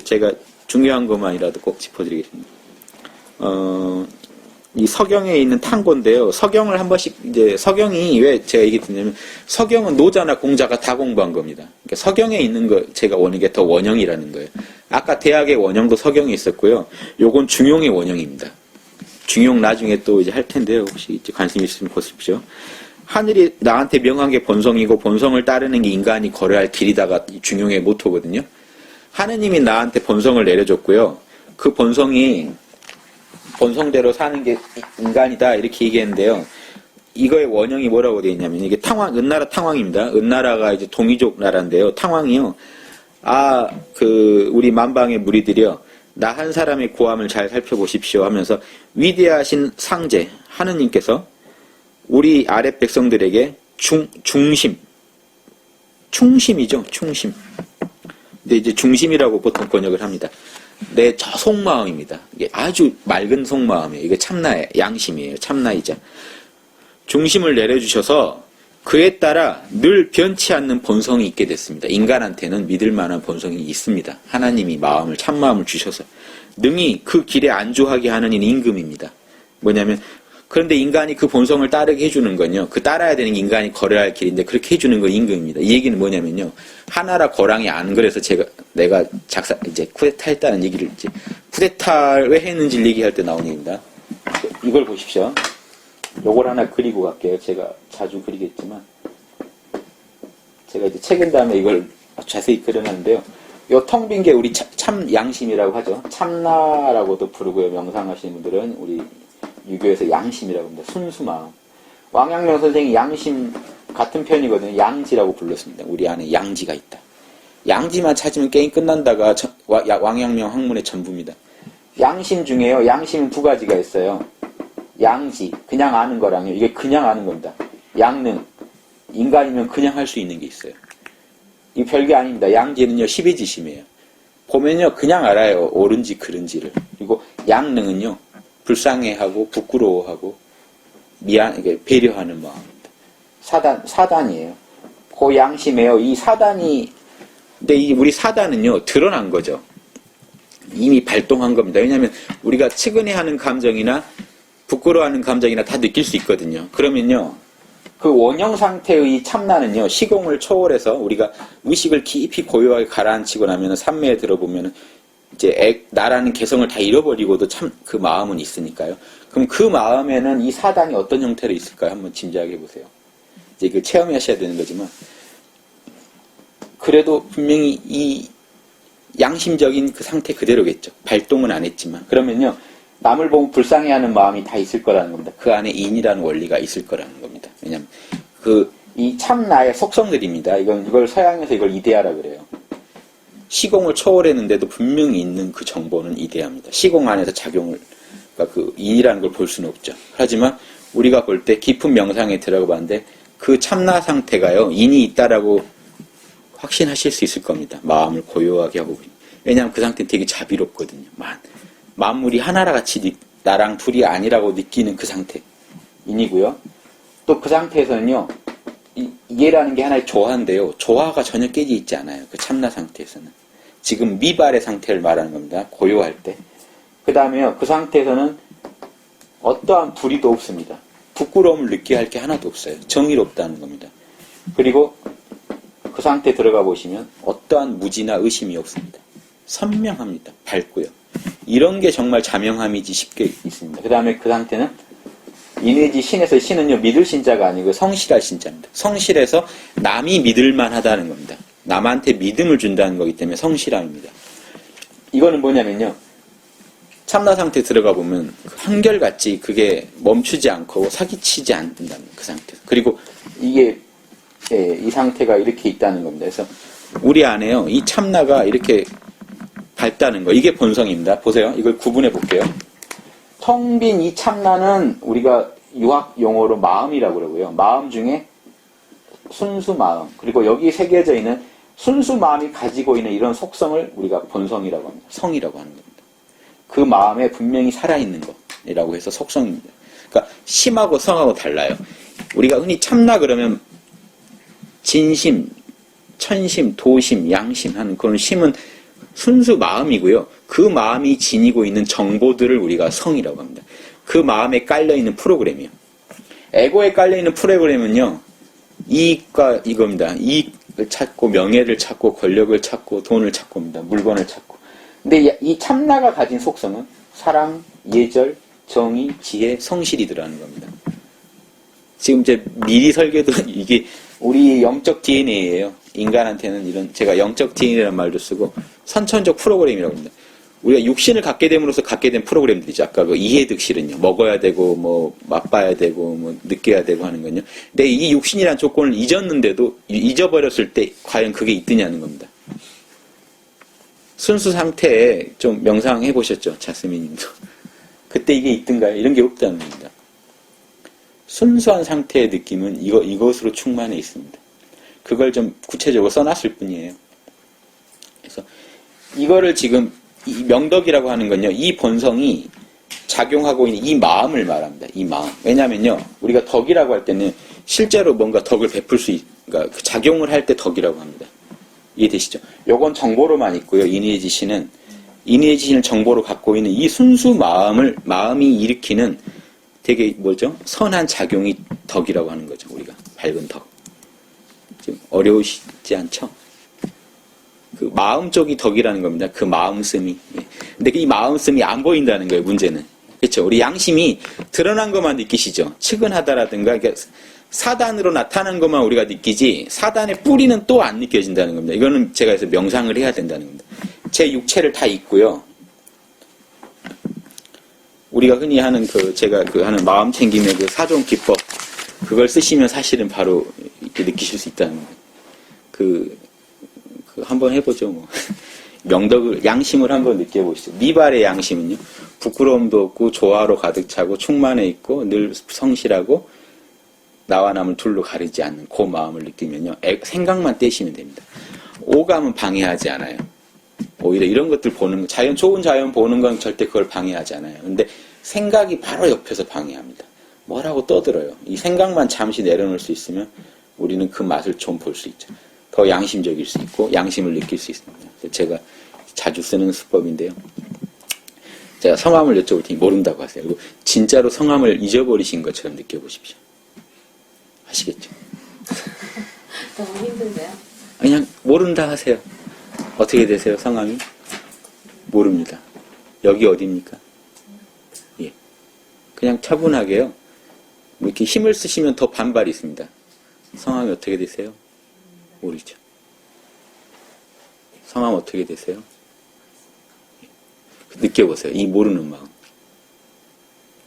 제가 중요한 것만이라도 꼭 짚어드리겠습니다. 이 서경에 있는 탕고인데요. 서경을 한 번씩 이제 서경이 왜 제가 얘기했냐면 서경은 노자나 공자가 다 공부한 겁니다. 그러니까 서경에 있는 거 제가 원하는 게 더 원형이라는 거예요. 아까 대학의 원형도 서경에 있었고요. 요건 중용의 원형입니다. 중용 나중에 또 이제 할 텐데요. 혹시 이제 관심 있으면 보십시오. 하늘이 나한테 명한 게 본성이고 본성을 따르는 게 인간이 걸어야 할 길이다가 중용의 모토거든요. 하느님이 나한테 본성을 내려줬고요. 그 본성이 본성대로 사는 게 인간이다 이렇게 얘기했는데요. 이거의 원형이 뭐라고 되어 있냐면 이게 은나라 탕왕입니다. 은나라가 이제 동이족 나라인데요. 탕왕이요. 우리 만방의 무리들이요. 나 한 사람의 고함을 잘 살펴보십시오 하면서 위대하신 상제 하느님께서 우리 아랫 백성들에게 충심이죠. 충심. 근데 이제 중심이라고 보통 번역을 합니다. 내 저 속마음입니다. 이게 아주 맑은 속마음이에요. 이게 참나의 양심이에요. 참나이자. 중심을 내려주셔서 그에 따라 늘 변치 않는 본성이 있게 됐습니다. 인간한테는 믿을 만한 본성이 있습니다. 하나님이 참마음을 주셔서 능히 그 길에 안주하게 하는 이는 임금입니다. 뭐냐면 그런데 인간이 그 본성을 따르게 해주는 건요. 그 따라야 되는 게 인간이 걸어야 할 길인데 그렇게 해주는 건 임금입니다. 이 얘기는 뭐냐면요. 하나라 거랑이 안 그래서 내가 이제 쿠데타 했다는 얘기를 이제 쿠데타를 왜 했는지를 얘기할 때 나온 얘기입니다. 이걸 보십시오. 요걸 하나 그리고 갈게요. 제가 자주 그리겠지만 제가 이제 책인 다음에 이걸 자세히 그려놨는데요. 요 텅 빈 게 우리 참 양심이라고 하죠. 참나라고도 부르고요. 명상하시는 분들은 우리 유교에서 양심이라고 합니다. 순수 마음. 왕양명 선생이 양심 같은 편이거든요. 양지라고 불렀습니다. 우리 안에 양지가 있다. 양지만 찾으면 게임 끝난다가 왕양명 학문의 전부입니다. 양심 중에요. 양심은 두 가지가 있어요. 양지, 그냥 아는 거랑요. 이게 그냥 아는 겁니다. 양능, 인간이면 그냥 할 수 있는 게 있어요. 이 별게 아닙니다. 양지는요, 십이지심이에요. 보면요, 그냥 알아요. 옳은지 그른지를. 그리고 양능은요, 불쌍해하고 부끄러워하고 배려하는 마음입니다. 사단이에요. 그 양심에요. 이 사단이, 근데 우리 사단은요, 드러난 거죠. 이미 발동한 겁니다. 왜냐하면 우리가 측은해하는 감정이나 부끄러워하는 감정이나 다 느낄 수 있거든요. 그러면요, 그 원형 상태의 참나는요, 시공을 초월해서 우리가 의식을 깊이 고요하게 가라앉히고 나면 삼매에 들어보면 이제 나라는 개성을 다 잃어버리고도 참 그 마음은 있으니까요. 그럼 그 마음에는 이 사단이 어떤 형태로 있을까요? 한번 짐작해 보세요. 이제 그 체험하셔야 되는 거지만 그래도 분명히 이 양심적인 그 상태 그대로겠죠. 발동은 안 했지만. 그러면요, 남을 보면 불쌍해하는 마음이 다 있을 거라는 겁니다. 그 안에 인이라는 원리가 있을 거라는 겁니다. 왜냐하면 이 참나의 속성들입니다. 이걸 서양에서 이걸 이데아라 그래요. 시공을 초월했는데도 분명히 있는 그 정보는 이데아입니다. 시공 안에서 작용을, 그러니까 그 인이라는 걸 볼 수는 없죠. 하지만 우리가 볼 때 깊은 명상에 들어가 봤는데 그 참나 상태가요, 인이 있다라고 확신하실 수 있을 겁니다. 마음을 고요하게 하고. 왜냐하면 그 상태는 되게 자비롭거든요. 만물이 하나라 같이 나랑 둘이 아니라고 느끼는 그 상태. 인이고요. 또 그 상태에서는요, 이해라는 게 하나의 조화인데요. 조화가 전혀 깨져 있지 않아요. 그 참나 상태에서는. 지금 미발의 상태를 말하는 겁니다. 고요할 때. 그 다음에요, 그 상태에서는 어떠한 불의도 없습니다. 부끄러움을 느끼게 할 게 하나도 없어요. 정의롭다는 겁니다. 그리고 그 상태에 들어가 보시면 어떠한 무지나 의심이 없습니다. 선명합니다. 밝고요. 이런 게 정말 자명함이지 쉽게 있습니다. 그 다음에 그 상태는 인의지 신에서 신은요, 믿을 신자가 아니고 성실할 신자입니다. 성실해서 남이 믿을만 하다는 겁니다. 남한테 믿음을 준다는 거기 때문에 성실함입니다. 이거는 뭐냐면요, 참나 상태에 들어가 보면 한결같이 그게 멈추지 않고 사기치지 않는다는 그 상태에서. 그리고 이게 이 상태가 이렇게 있다는 겁니다. 그래서 우리 안에요, 이 참나가 이렇게 밝다는 거, 이게 본성입니다. 보세요. 이걸 구분해 볼게요. 텅 빈 이 참나는 우리가 유학 용어로 마음이라고 그러고요. 마음 중에 순수 마음, 그리고 여기 새겨져 있는 순수 마음이 가지고 있는 이런 속성을 우리가 본성이라고 합니다. 성이라고 하는 겁니다. 그 마음에 분명히 살아있는 것이라고 해서 속성입니다. 그러니까 심하고 성하고 달라요. 우리가 흔히 참나 그러면 진심, 천심, 도심, 양심 하는 그런 심은 순수 마음이고요. 그 마음이 지니고 있는 정보들을 우리가 성이라고 합니다. 그 마음에 깔려있는 프로그램이요. 에고에 깔려있는 프로그램은요, 이익과 이겁니다. 이익을 찾고, 명예를 찾고, 권력을 찾고, 돈을 찾고입니다. 물건을 찾고. 근데 이 참나가 가진 속성은 사랑, 예절, 정의, 지혜, 성실이 들어가는 겁니다. 지금 이제 미리 설계도 이게 우리 영적 DNA예요. 인간한테는 이런, 제가 영적 DNA라는 말도 쓰고, 선천적 프로그램이라고 합니다. 우리가 육신을 갖게 됨으로써 갖게 된 프로그램들이죠. 아까 그 이해득실은요. 먹어야 되고, 뭐, 맛봐야 되고, 뭐, 느껴야 되고 하는 건요. 근데 이 육신이라는 조건을 잊었는데도, 잊어버렸을 때, 과연 그게 있느냐는 겁니다. 순수 상태에 좀 명상해 보셨죠? 자스민 님도. 그때 이게 있던가요? 이런 게 없다는 겁니다. 순수한 상태의 느낌은 이것으로 충만해 있습니다. 그걸 좀 구체적으로 써놨을 뿐이에요. 그래서 이거를 지금 이 명덕이라고 하는 건요, 이 본성이 작용하고 있는 이 마음을 말합니다. 이 마음. 왜냐면요, 우리가 덕이라고 할 때는 실제로 뭔가 덕을 베풀 그러니까 작용을 할 때 덕이라고 합니다. 이해되시죠? 요건 정보로만 있고요. 인의의 지신을 정보로 갖고 있는 이 순수 마음이 일으키는 되게 뭐죠? 선한 작용이 덕이라고 하는 거죠. 우리가 밝은 덕. 좀 어려우시지 않죠? 그 마음 쪽이 덕이라는 겁니다. 그 마음씀이. 예. 근데 이 마음씀이 안 보인다는 거예요. 문제는. 그렇죠? 우리 양심이 드러난 것만 느끼시죠. 측은하다라든가 그러니까 사단으로 나타난 것만 우리가 느끼지 사단의 뿌리는 또 안 느껴진다는 겁니다. 이거는 제가 그래서 명상을 해야 된다는 겁니다. 제 육체를 다 잊고요. 우리가 흔히 하는 제가 하는 마음 챙김의 그 사종 기법 그걸 쓰시면 사실은 바로 이렇게 느끼실 수 있다는 거예요. 한번 해보죠, 뭐. 양심을 한번 느껴보시죠. 미발의 양심은요, 부끄러움도 없고, 조화로 가득 차고, 충만해 있고, 늘 성실하고, 나와 남을 둘로 가리지 않는 그 마음을 느끼면요, 생각만 떼시면 됩니다. 오감은 방해하지 않아요. 오히려 이런 것들 보는, 좋은 자연 보는 건 절대 그걸 방해하지 않아요. 근데 생각이 바로 옆에서 방해합니다. 뭐라고 떠들어요. 이 생각만 잠시 내려놓을 수 있으면 우리는 그 맛을 좀 볼 수 있죠. 더 양심적일 수 있고 양심을 느낄 수 있습니다. 제가 자주 쓰는 수법인데요. 제가 성함을 여쭤볼 테니 모른다고 하세요. 그리고 진짜로 성함을 잊어버리신 것처럼 느껴보십시오. 아시겠죠? 너무 힘든데요? 그냥 모른다 하세요. 어떻게 되세요, 성함이? 모릅니다. 여기 어디입니까? 예. 그냥 차분하게요. 뭐 이렇게 힘을 쓰시면 더 반발이 있습니다. 성함이 어떻게 되세요? 모르죠. 성함 어떻게 되세요? 느껴보세요. 이 모르는 마음.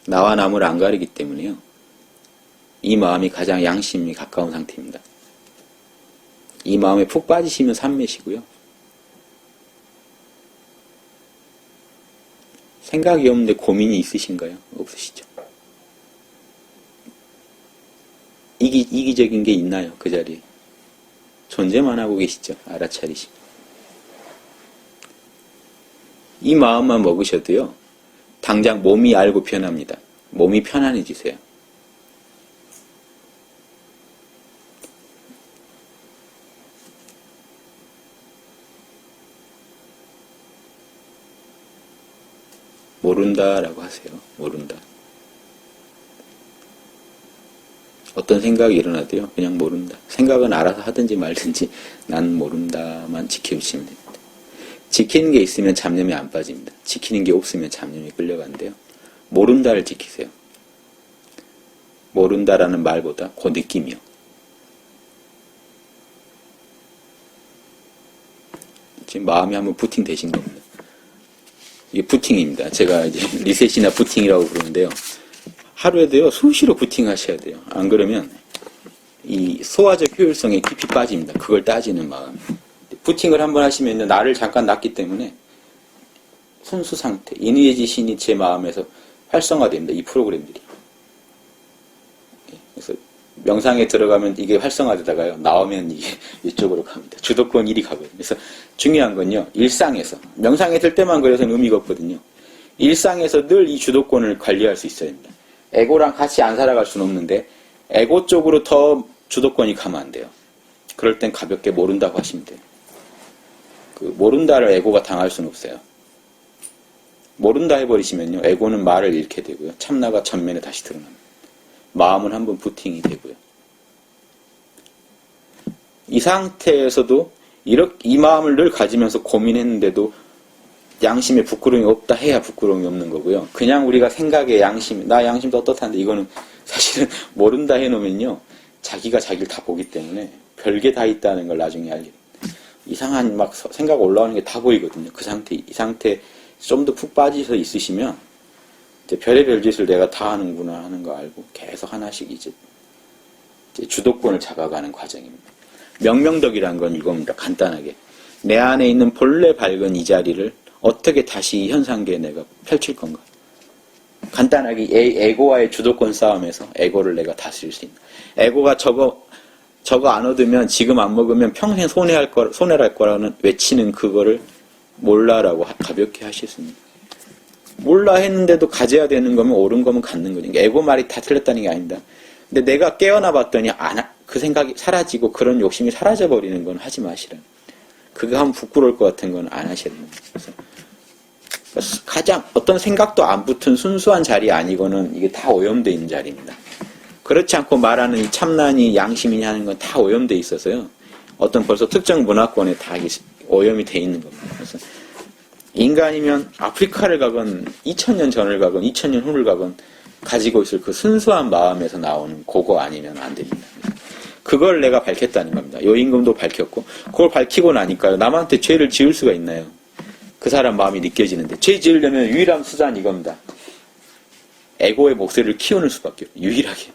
나와 남을 안 가리기 때문에요. 이 마음이 가장 양심이 가까운 상태입니다. 이 마음에 푹 빠지시면 삼매시고요. 생각이 없는데 고민이 있으신가요? 없으시죠? 이기적인 게 있나요? 그 자리에. 존재만 하고 계시죠. 알아차리시면. 이 마음만 먹으셔도요. 당장 몸이 알고 편합니다. 몸이 편안해지세요. 모른다라고 하세요. 모른다. 어떤 생각이 일어나도요. 그냥 모른다. 생각은 알아서 하든지 말든지 난 모른다만 지켜주시면 됩니다. 지키는 게 있으면 잡념이 안 빠집니다. 지키는 게 없으면 잡념이 끌려가는데요. 모른다를 지키세요. 모른다라는 말보다 그 느낌이요. 지금 마음이 한번 부팅 되신 겁니다. 이게 부팅입니다. 제가 이제 리셋이나 부팅이라고 부르는데요. 하루에도요, 수시로 부팅하셔야 돼요. 안 그러면 이 소화적 효율성에 깊이 빠집니다. 그걸 따지는 마음. 부팅을 한번 하시면 나를 잠깐 놨기 때문에 순수 상태, 인의의 신이 제 마음에서 활성화됩니다. 이 프로그램들이. 그래서 명상에 들어가면 이게 활성화되다가요. 나오면 이게 이쪽으로 갑니다. 주도권 1이 가거든요. 그래서 중요한 건요. 일상에서. 명상에 들 때만 그래서는 의미가 없거든요. 일상에서 늘 이 주도권을 관리할 수 있어야 됩니다. 에고랑 같이 안 살아갈 수는 없는데 에고 쪽으로 더 주도권이 가면 안 돼요. 그럴 땐 가볍게 모른다고 하시면 돼요. 그 모른다를 에고가 당할 수는 없어요. 모른다 해버리시면요. 에고는 말을 잃게 되고요. 참나가 전면에 다시 드러납니다. 마음은 한번 부팅이 되고요. 이 상태에서도 이 마음을 늘 가지면서 고민했는데도 양심에 부끄러움이 없다 해야 부끄러움이 없는 거고요. 그냥 우리가 생각에 나 양심도 어떻다는데 이거는 사실은 모른다 해놓으면요. 자기가 자기를 다 보기 때문에 별게 다 있다는 걸 나중에 알게 됩니다. 이상한 막 생각 올라오는 게 다 보이거든요. 이 상태 좀 더 푹 빠져서 있으시면 이제 별의별 짓을 내가 다 하는구나 하는 거 알고 계속 하나씩 이제 주도권을 잡아가는 과정입니다. 명명덕이라는 건 이겁니다. 간단하게. 내 안에 있는 본래 밝은 이 자리를 어떻게 다시 현상계에 내가 펼칠 건가. 간단하게 에고와의 주도권 싸움에서 에고를 내가 다스릴 수 있는. 에고가 저거 안 얻으면 지금 안 먹으면 평생 손해랄 거라는 외치는 그거를 몰라라고 가볍게 하실 수 있는. 몰라 했는데도 가져야 되는 거면 옳은 거면 갖는 거죠. 에고 말이 다 틀렸다는 게 아닙니다. 근데 내가 깨어나 봤더니 그 생각이 사라지고 그런 욕심이 사라져버리는 건 하지 마시라. 그거 하면 부끄러울 것 같은 건 안 하셔야 됩니다. 그래서 가장 어떤 생각도 안 붙은 순수한 자리 아니고는 이게 다 오염되어 있는 자리입니다. 그렇지 않고 말하는 이 참나니 양심이냐 하는 건 다 오염되어 있어서요. 어떤 벌써 특정 문화권에 다 오염이 되어 있는 겁니다. 그래서 인간이면 아프리카를 가건 2000년 전을 가건 2000년 후를 가건 가지고 있을 그 순수한 마음에서 나오는 그거 아니면 안 됩니다. 그걸 내가 밝혔다는 겁니다. 요임금도 밝혔고 그걸 밝히고 나니까요. 남한테 죄를 지을 수가 있나요? 그 사람 마음이 느껴지는데 죄 지으려면 유일한 수단이 이겁니다. 에고의 목소리를 키우는 수밖에 없어요. 유일하게.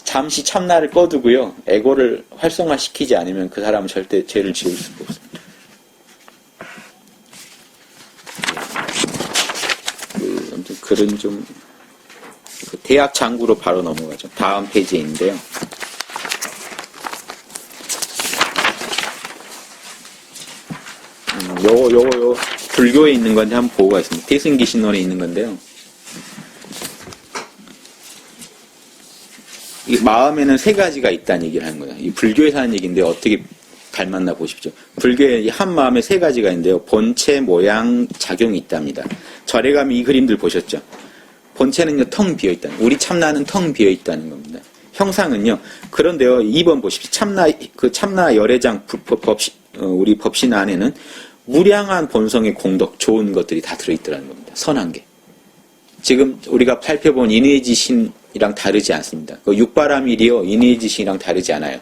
잠시 참나를 꺼두고요. 에고를 활성화시키지 않으면 그 사람은 절대 죄를 지을 수가 없습니다. 아무튼 글은 좀 대학 장구로 바로 넘어가죠. 다음 페이지인데요. 요거 불교에 있는 건데 한번 보고 가겠습니다. 대승기신론에 있는 건데요. 이 마음에는 세 가지가 있다는 얘기를 하는 거예요. 이 불교에서 하는 얘기인데 어떻게 닮았나 보십시오. 불교에 한 마음에 세 가지가 있는데요. 본체, 모양, 작용이 있답니다. 절에 가면 이 그림들 보셨죠? 본체는요, 텅 비어있다. 우리 참나는 텅 비어있다는 겁니다. 형상은요, 그런데요, 2번 보십시오. 참나 열애장 우리 법신 안에는 무량한 본성의 공덕, 좋은 것들이 다 들어있더라는 겁니다. 선한 게. 지금 우리가 살펴본 인의지신이랑 다르지 않습니다. 그 육바라밀이요, 인의지신이랑 다르지 않아요.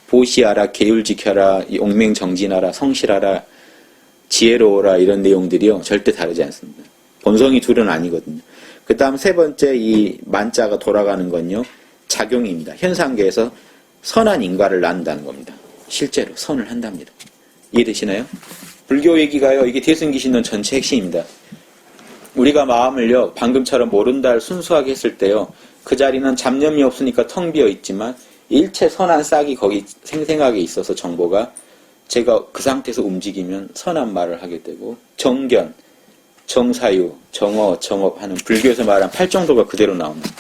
보시하라, 계율지켜라, 용맹정진하라, 성실하라, 지혜로워라 이런 내용들이요, 절대 다르지 않습니다. 본성이 둘은 아니거든요. 그 다음 세 번째 이 만자가 돌아가는 건요, 작용입니다. 현상계에서 선한 인과를 낳는다는 겁니다. 실제로 선을 한답니다. 이해되시나요? 불교 얘기가요, 이게 대승기신론 전체 핵심입니다. 우리가 마음을요, 방금처럼 모른다를 순수하게 했을 때요, 그 자리는 잡념이 없으니까 텅 비어 있지만 일체 선한 싹이 거기 생생하게 있어서 정보가 제가 그 상태에서 움직이면 선한 말을 하게 되고 정견, 정사유, 정어, 정업 하는 불교에서 말한 8정도가 그대로 나옵니다.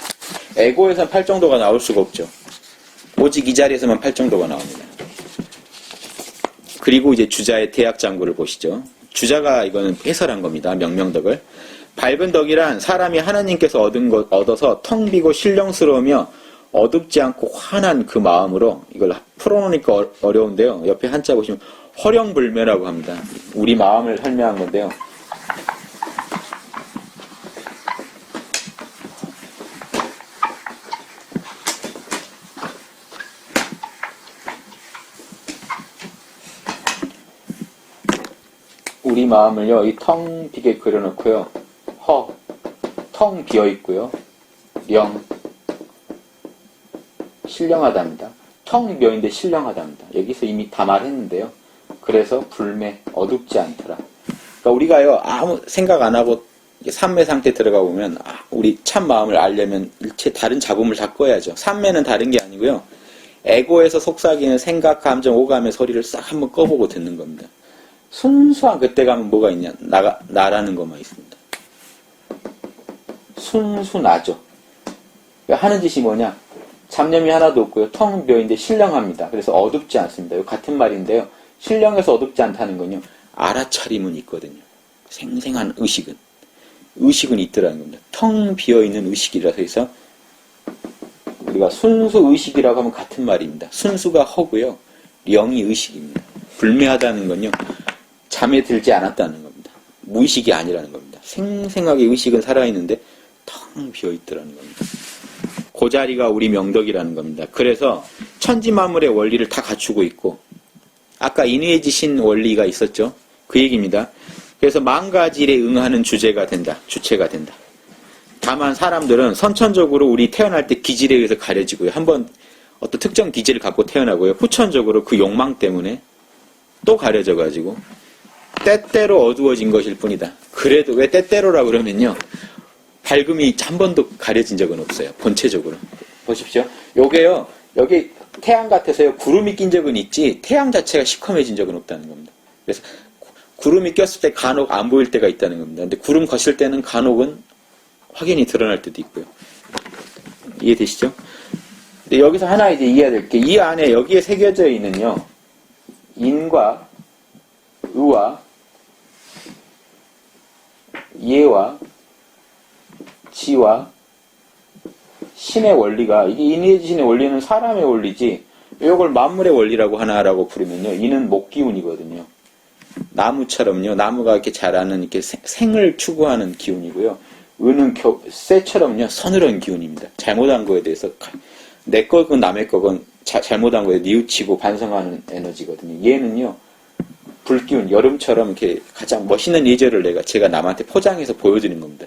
에고에서는 8정도가 나올 수가 없죠. 오직 이 자리에서만 8정도가 나옵니다. 그리고 이제 주자의 대학장구를 보시죠. 주자가 이거는 해설한 겁니다. 명명덕을. 밝은 덕이란 사람이 하나님께서 얻어서 텅 비고 신령스러우며 어둡지 않고 환한 그 마음으로, 이걸 풀어놓으니까 어려운데요. 옆에 한자 보시면 허령불매라고 합니다. 우리 마음을 설명한 건데요. 우리 마음을요, 이 텅 비게 그려놓고요. 텅 비어 있고요. 령, 신령하답니다. 텅 비어있는데 신령하답니다. 여기서 이미 다 말했는데요. 그래서 불매, 어둡지 않더라. 그러니까 우리가요, 아무 생각 안 하고 삼매 상태 들어가 보면, 우리 참 마음을 알려면 일체 다른 잡음을 다 꺼야죠. 삼매는 다른 게 아니고요. 에고에서 속삭이는 생각, 감정, 오감의 소리를 싹 한번 꺼보고 듣는 겁니다. 순수한 그때 가면 뭐가 있냐? 나라는 것만 있습니다. 순수나죠. 하는 짓이 뭐냐? 잡념이 하나도 없고요. 텅 비어있는데 신령합니다. 그래서 어둡지 않습니다. 이거 같은 말인데요. 신령해서 어둡지 않다는 건요. 알아차림은 있거든요. 생생한 의식은 있더라는 겁니다. 텅 비어있는 의식이라서 해서 우리가 순수 의식이라고 하면 같은 말입니다. 순수가 허고요. 령이 의식입니다. 불매하다는 건요. 잠에 들지 않았다는 겁니다. 무의식이 아니라는 겁니다. 생생하게 의식은 살아있는데 텅 비어있더라는 겁니다. 그 자리가 우리 명덕이라는 겁니다. 그래서 천지만물의 원리를 다 갖추고 있고 아까 인의해지신 원리가 있었죠. 그 얘기입니다. 그래서 만가지일에 응하는 주체가 된다. 다만 사람들은 선천적으로 우리 태어날 때 기질에 의해서 가려지고요. 한번 어떤 특정 기질을 갖고 태어나고요. 후천적으로 그 욕망 때문에 또 가려져가지고 때때로 어두워진 것일 뿐이다. 그래도 왜 때때로라고 그러면요. 밝음이 한 번도 가려진 적은 없어요. 본체적으로. 보십시오. 요게요. 여기 태양 같아서요. 구름이 낀 적은 있지 태양 자체가 시커매진 적은 없다는 겁니다. 그래서 구름이 꼈을 때 간혹 안 보일 때가 있다는 겁니다. 근데 구름 걷을 때는 간혹은 확연히 드러날 때도 있고요. 이해되시죠? 근데 여기서 하나 이제 이해해야 될 게 이 안에 여기에 새겨져 있는요. 인과 의와 예와 지와 신의 원리가, 이게 인해지신의 원리는 사람의 원리지, 이걸 만물의 원리라고 하나라고 부르면요, 이는 목기운이거든요. 나무처럼요, 나무가 이렇게 자라는 이렇게 생을 추구하는 기운이고요. 은은 쇠처럼요, 서늘한 기운입니다. 잘못한 거에 대해서 내 거건 남의 거건 잘못한 거에 뉘우치고 반성하는 에너지거든요. 얘는요, 불기운, 여름처럼 이렇게 가장 멋있는 예절을 제가 남한테 포장해서 보여드리는 겁니다.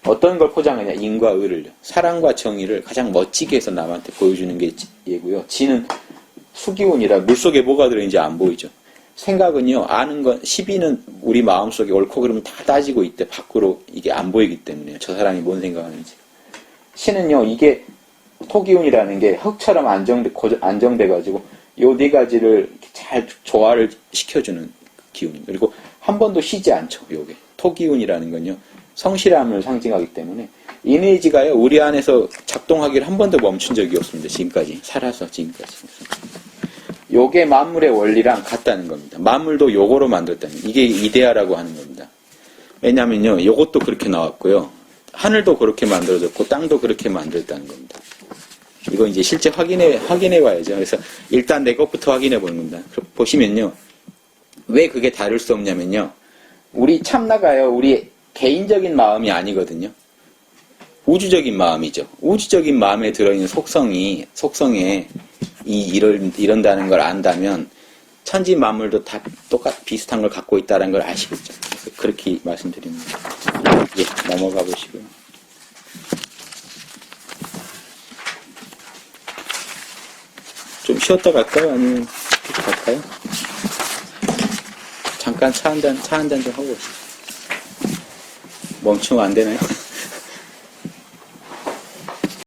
어떤 걸 포장하냐? 인과 의를요. 사랑과 정의를 가장 멋지게 해서 남한테 보여주는 게 얘고요. 지는 수기운이라 물속에 뭐가 들어있는지 안 보이죠. 생각은요, 아는 건, 시비는 우리 마음속에 옳고 그러면 다 따지고 있대. 밖으로 이게 안 보이기 때문에요. 저 사람이 뭔 생각하는지. 신은요, 이게 토기운이라는 게 흙처럼 안정돼가지고 요 네 가지를 잘 조화를 시켜주는 기운입니다. 그리고 한 번도 쉬지 않죠. 요게 토기운이라는 건요, 성실함을 상징하기 때문에 이미지가요, 우리 안에서 작동하기를 한 번도 멈춘 적이 없습니다. 지금까지 살아서 지금까지. 요게 만물의 원리랑 같다는 겁니다. 만물도 요거로 만들었다는, 이게 이데아라고 하는 겁니다. 왜냐면요, 요것도 그렇게 나왔고요, 하늘도 그렇게 만들어졌고 땅도 그렇게 만들었다는 겁니다. 이거 이제 실제 확인해 봐야죠. 그래서 일단 내 것부터 확인해 보는 겁니다. 보시면요, 왜 그게 다를 수 없냐면요, 우리 참나가요, 우리 개인적인 마음이 아니거든요. 우주적인 마음이죠. 우주적인 마음에 들어있는 속성에 이런다는 걸 안다면 천지 만물도 다 비슷한 걸 갖고 있다는 걸 아시겠죠. 그래서 그렇게 말씀드립니다. 예, 넘어가 보시고요. 좀 쉬었다 갈까요? 아니면 계속 갈까요? 잠깐 차 한 잔 좀 하고 오시죠. 멈추면 안 되나요?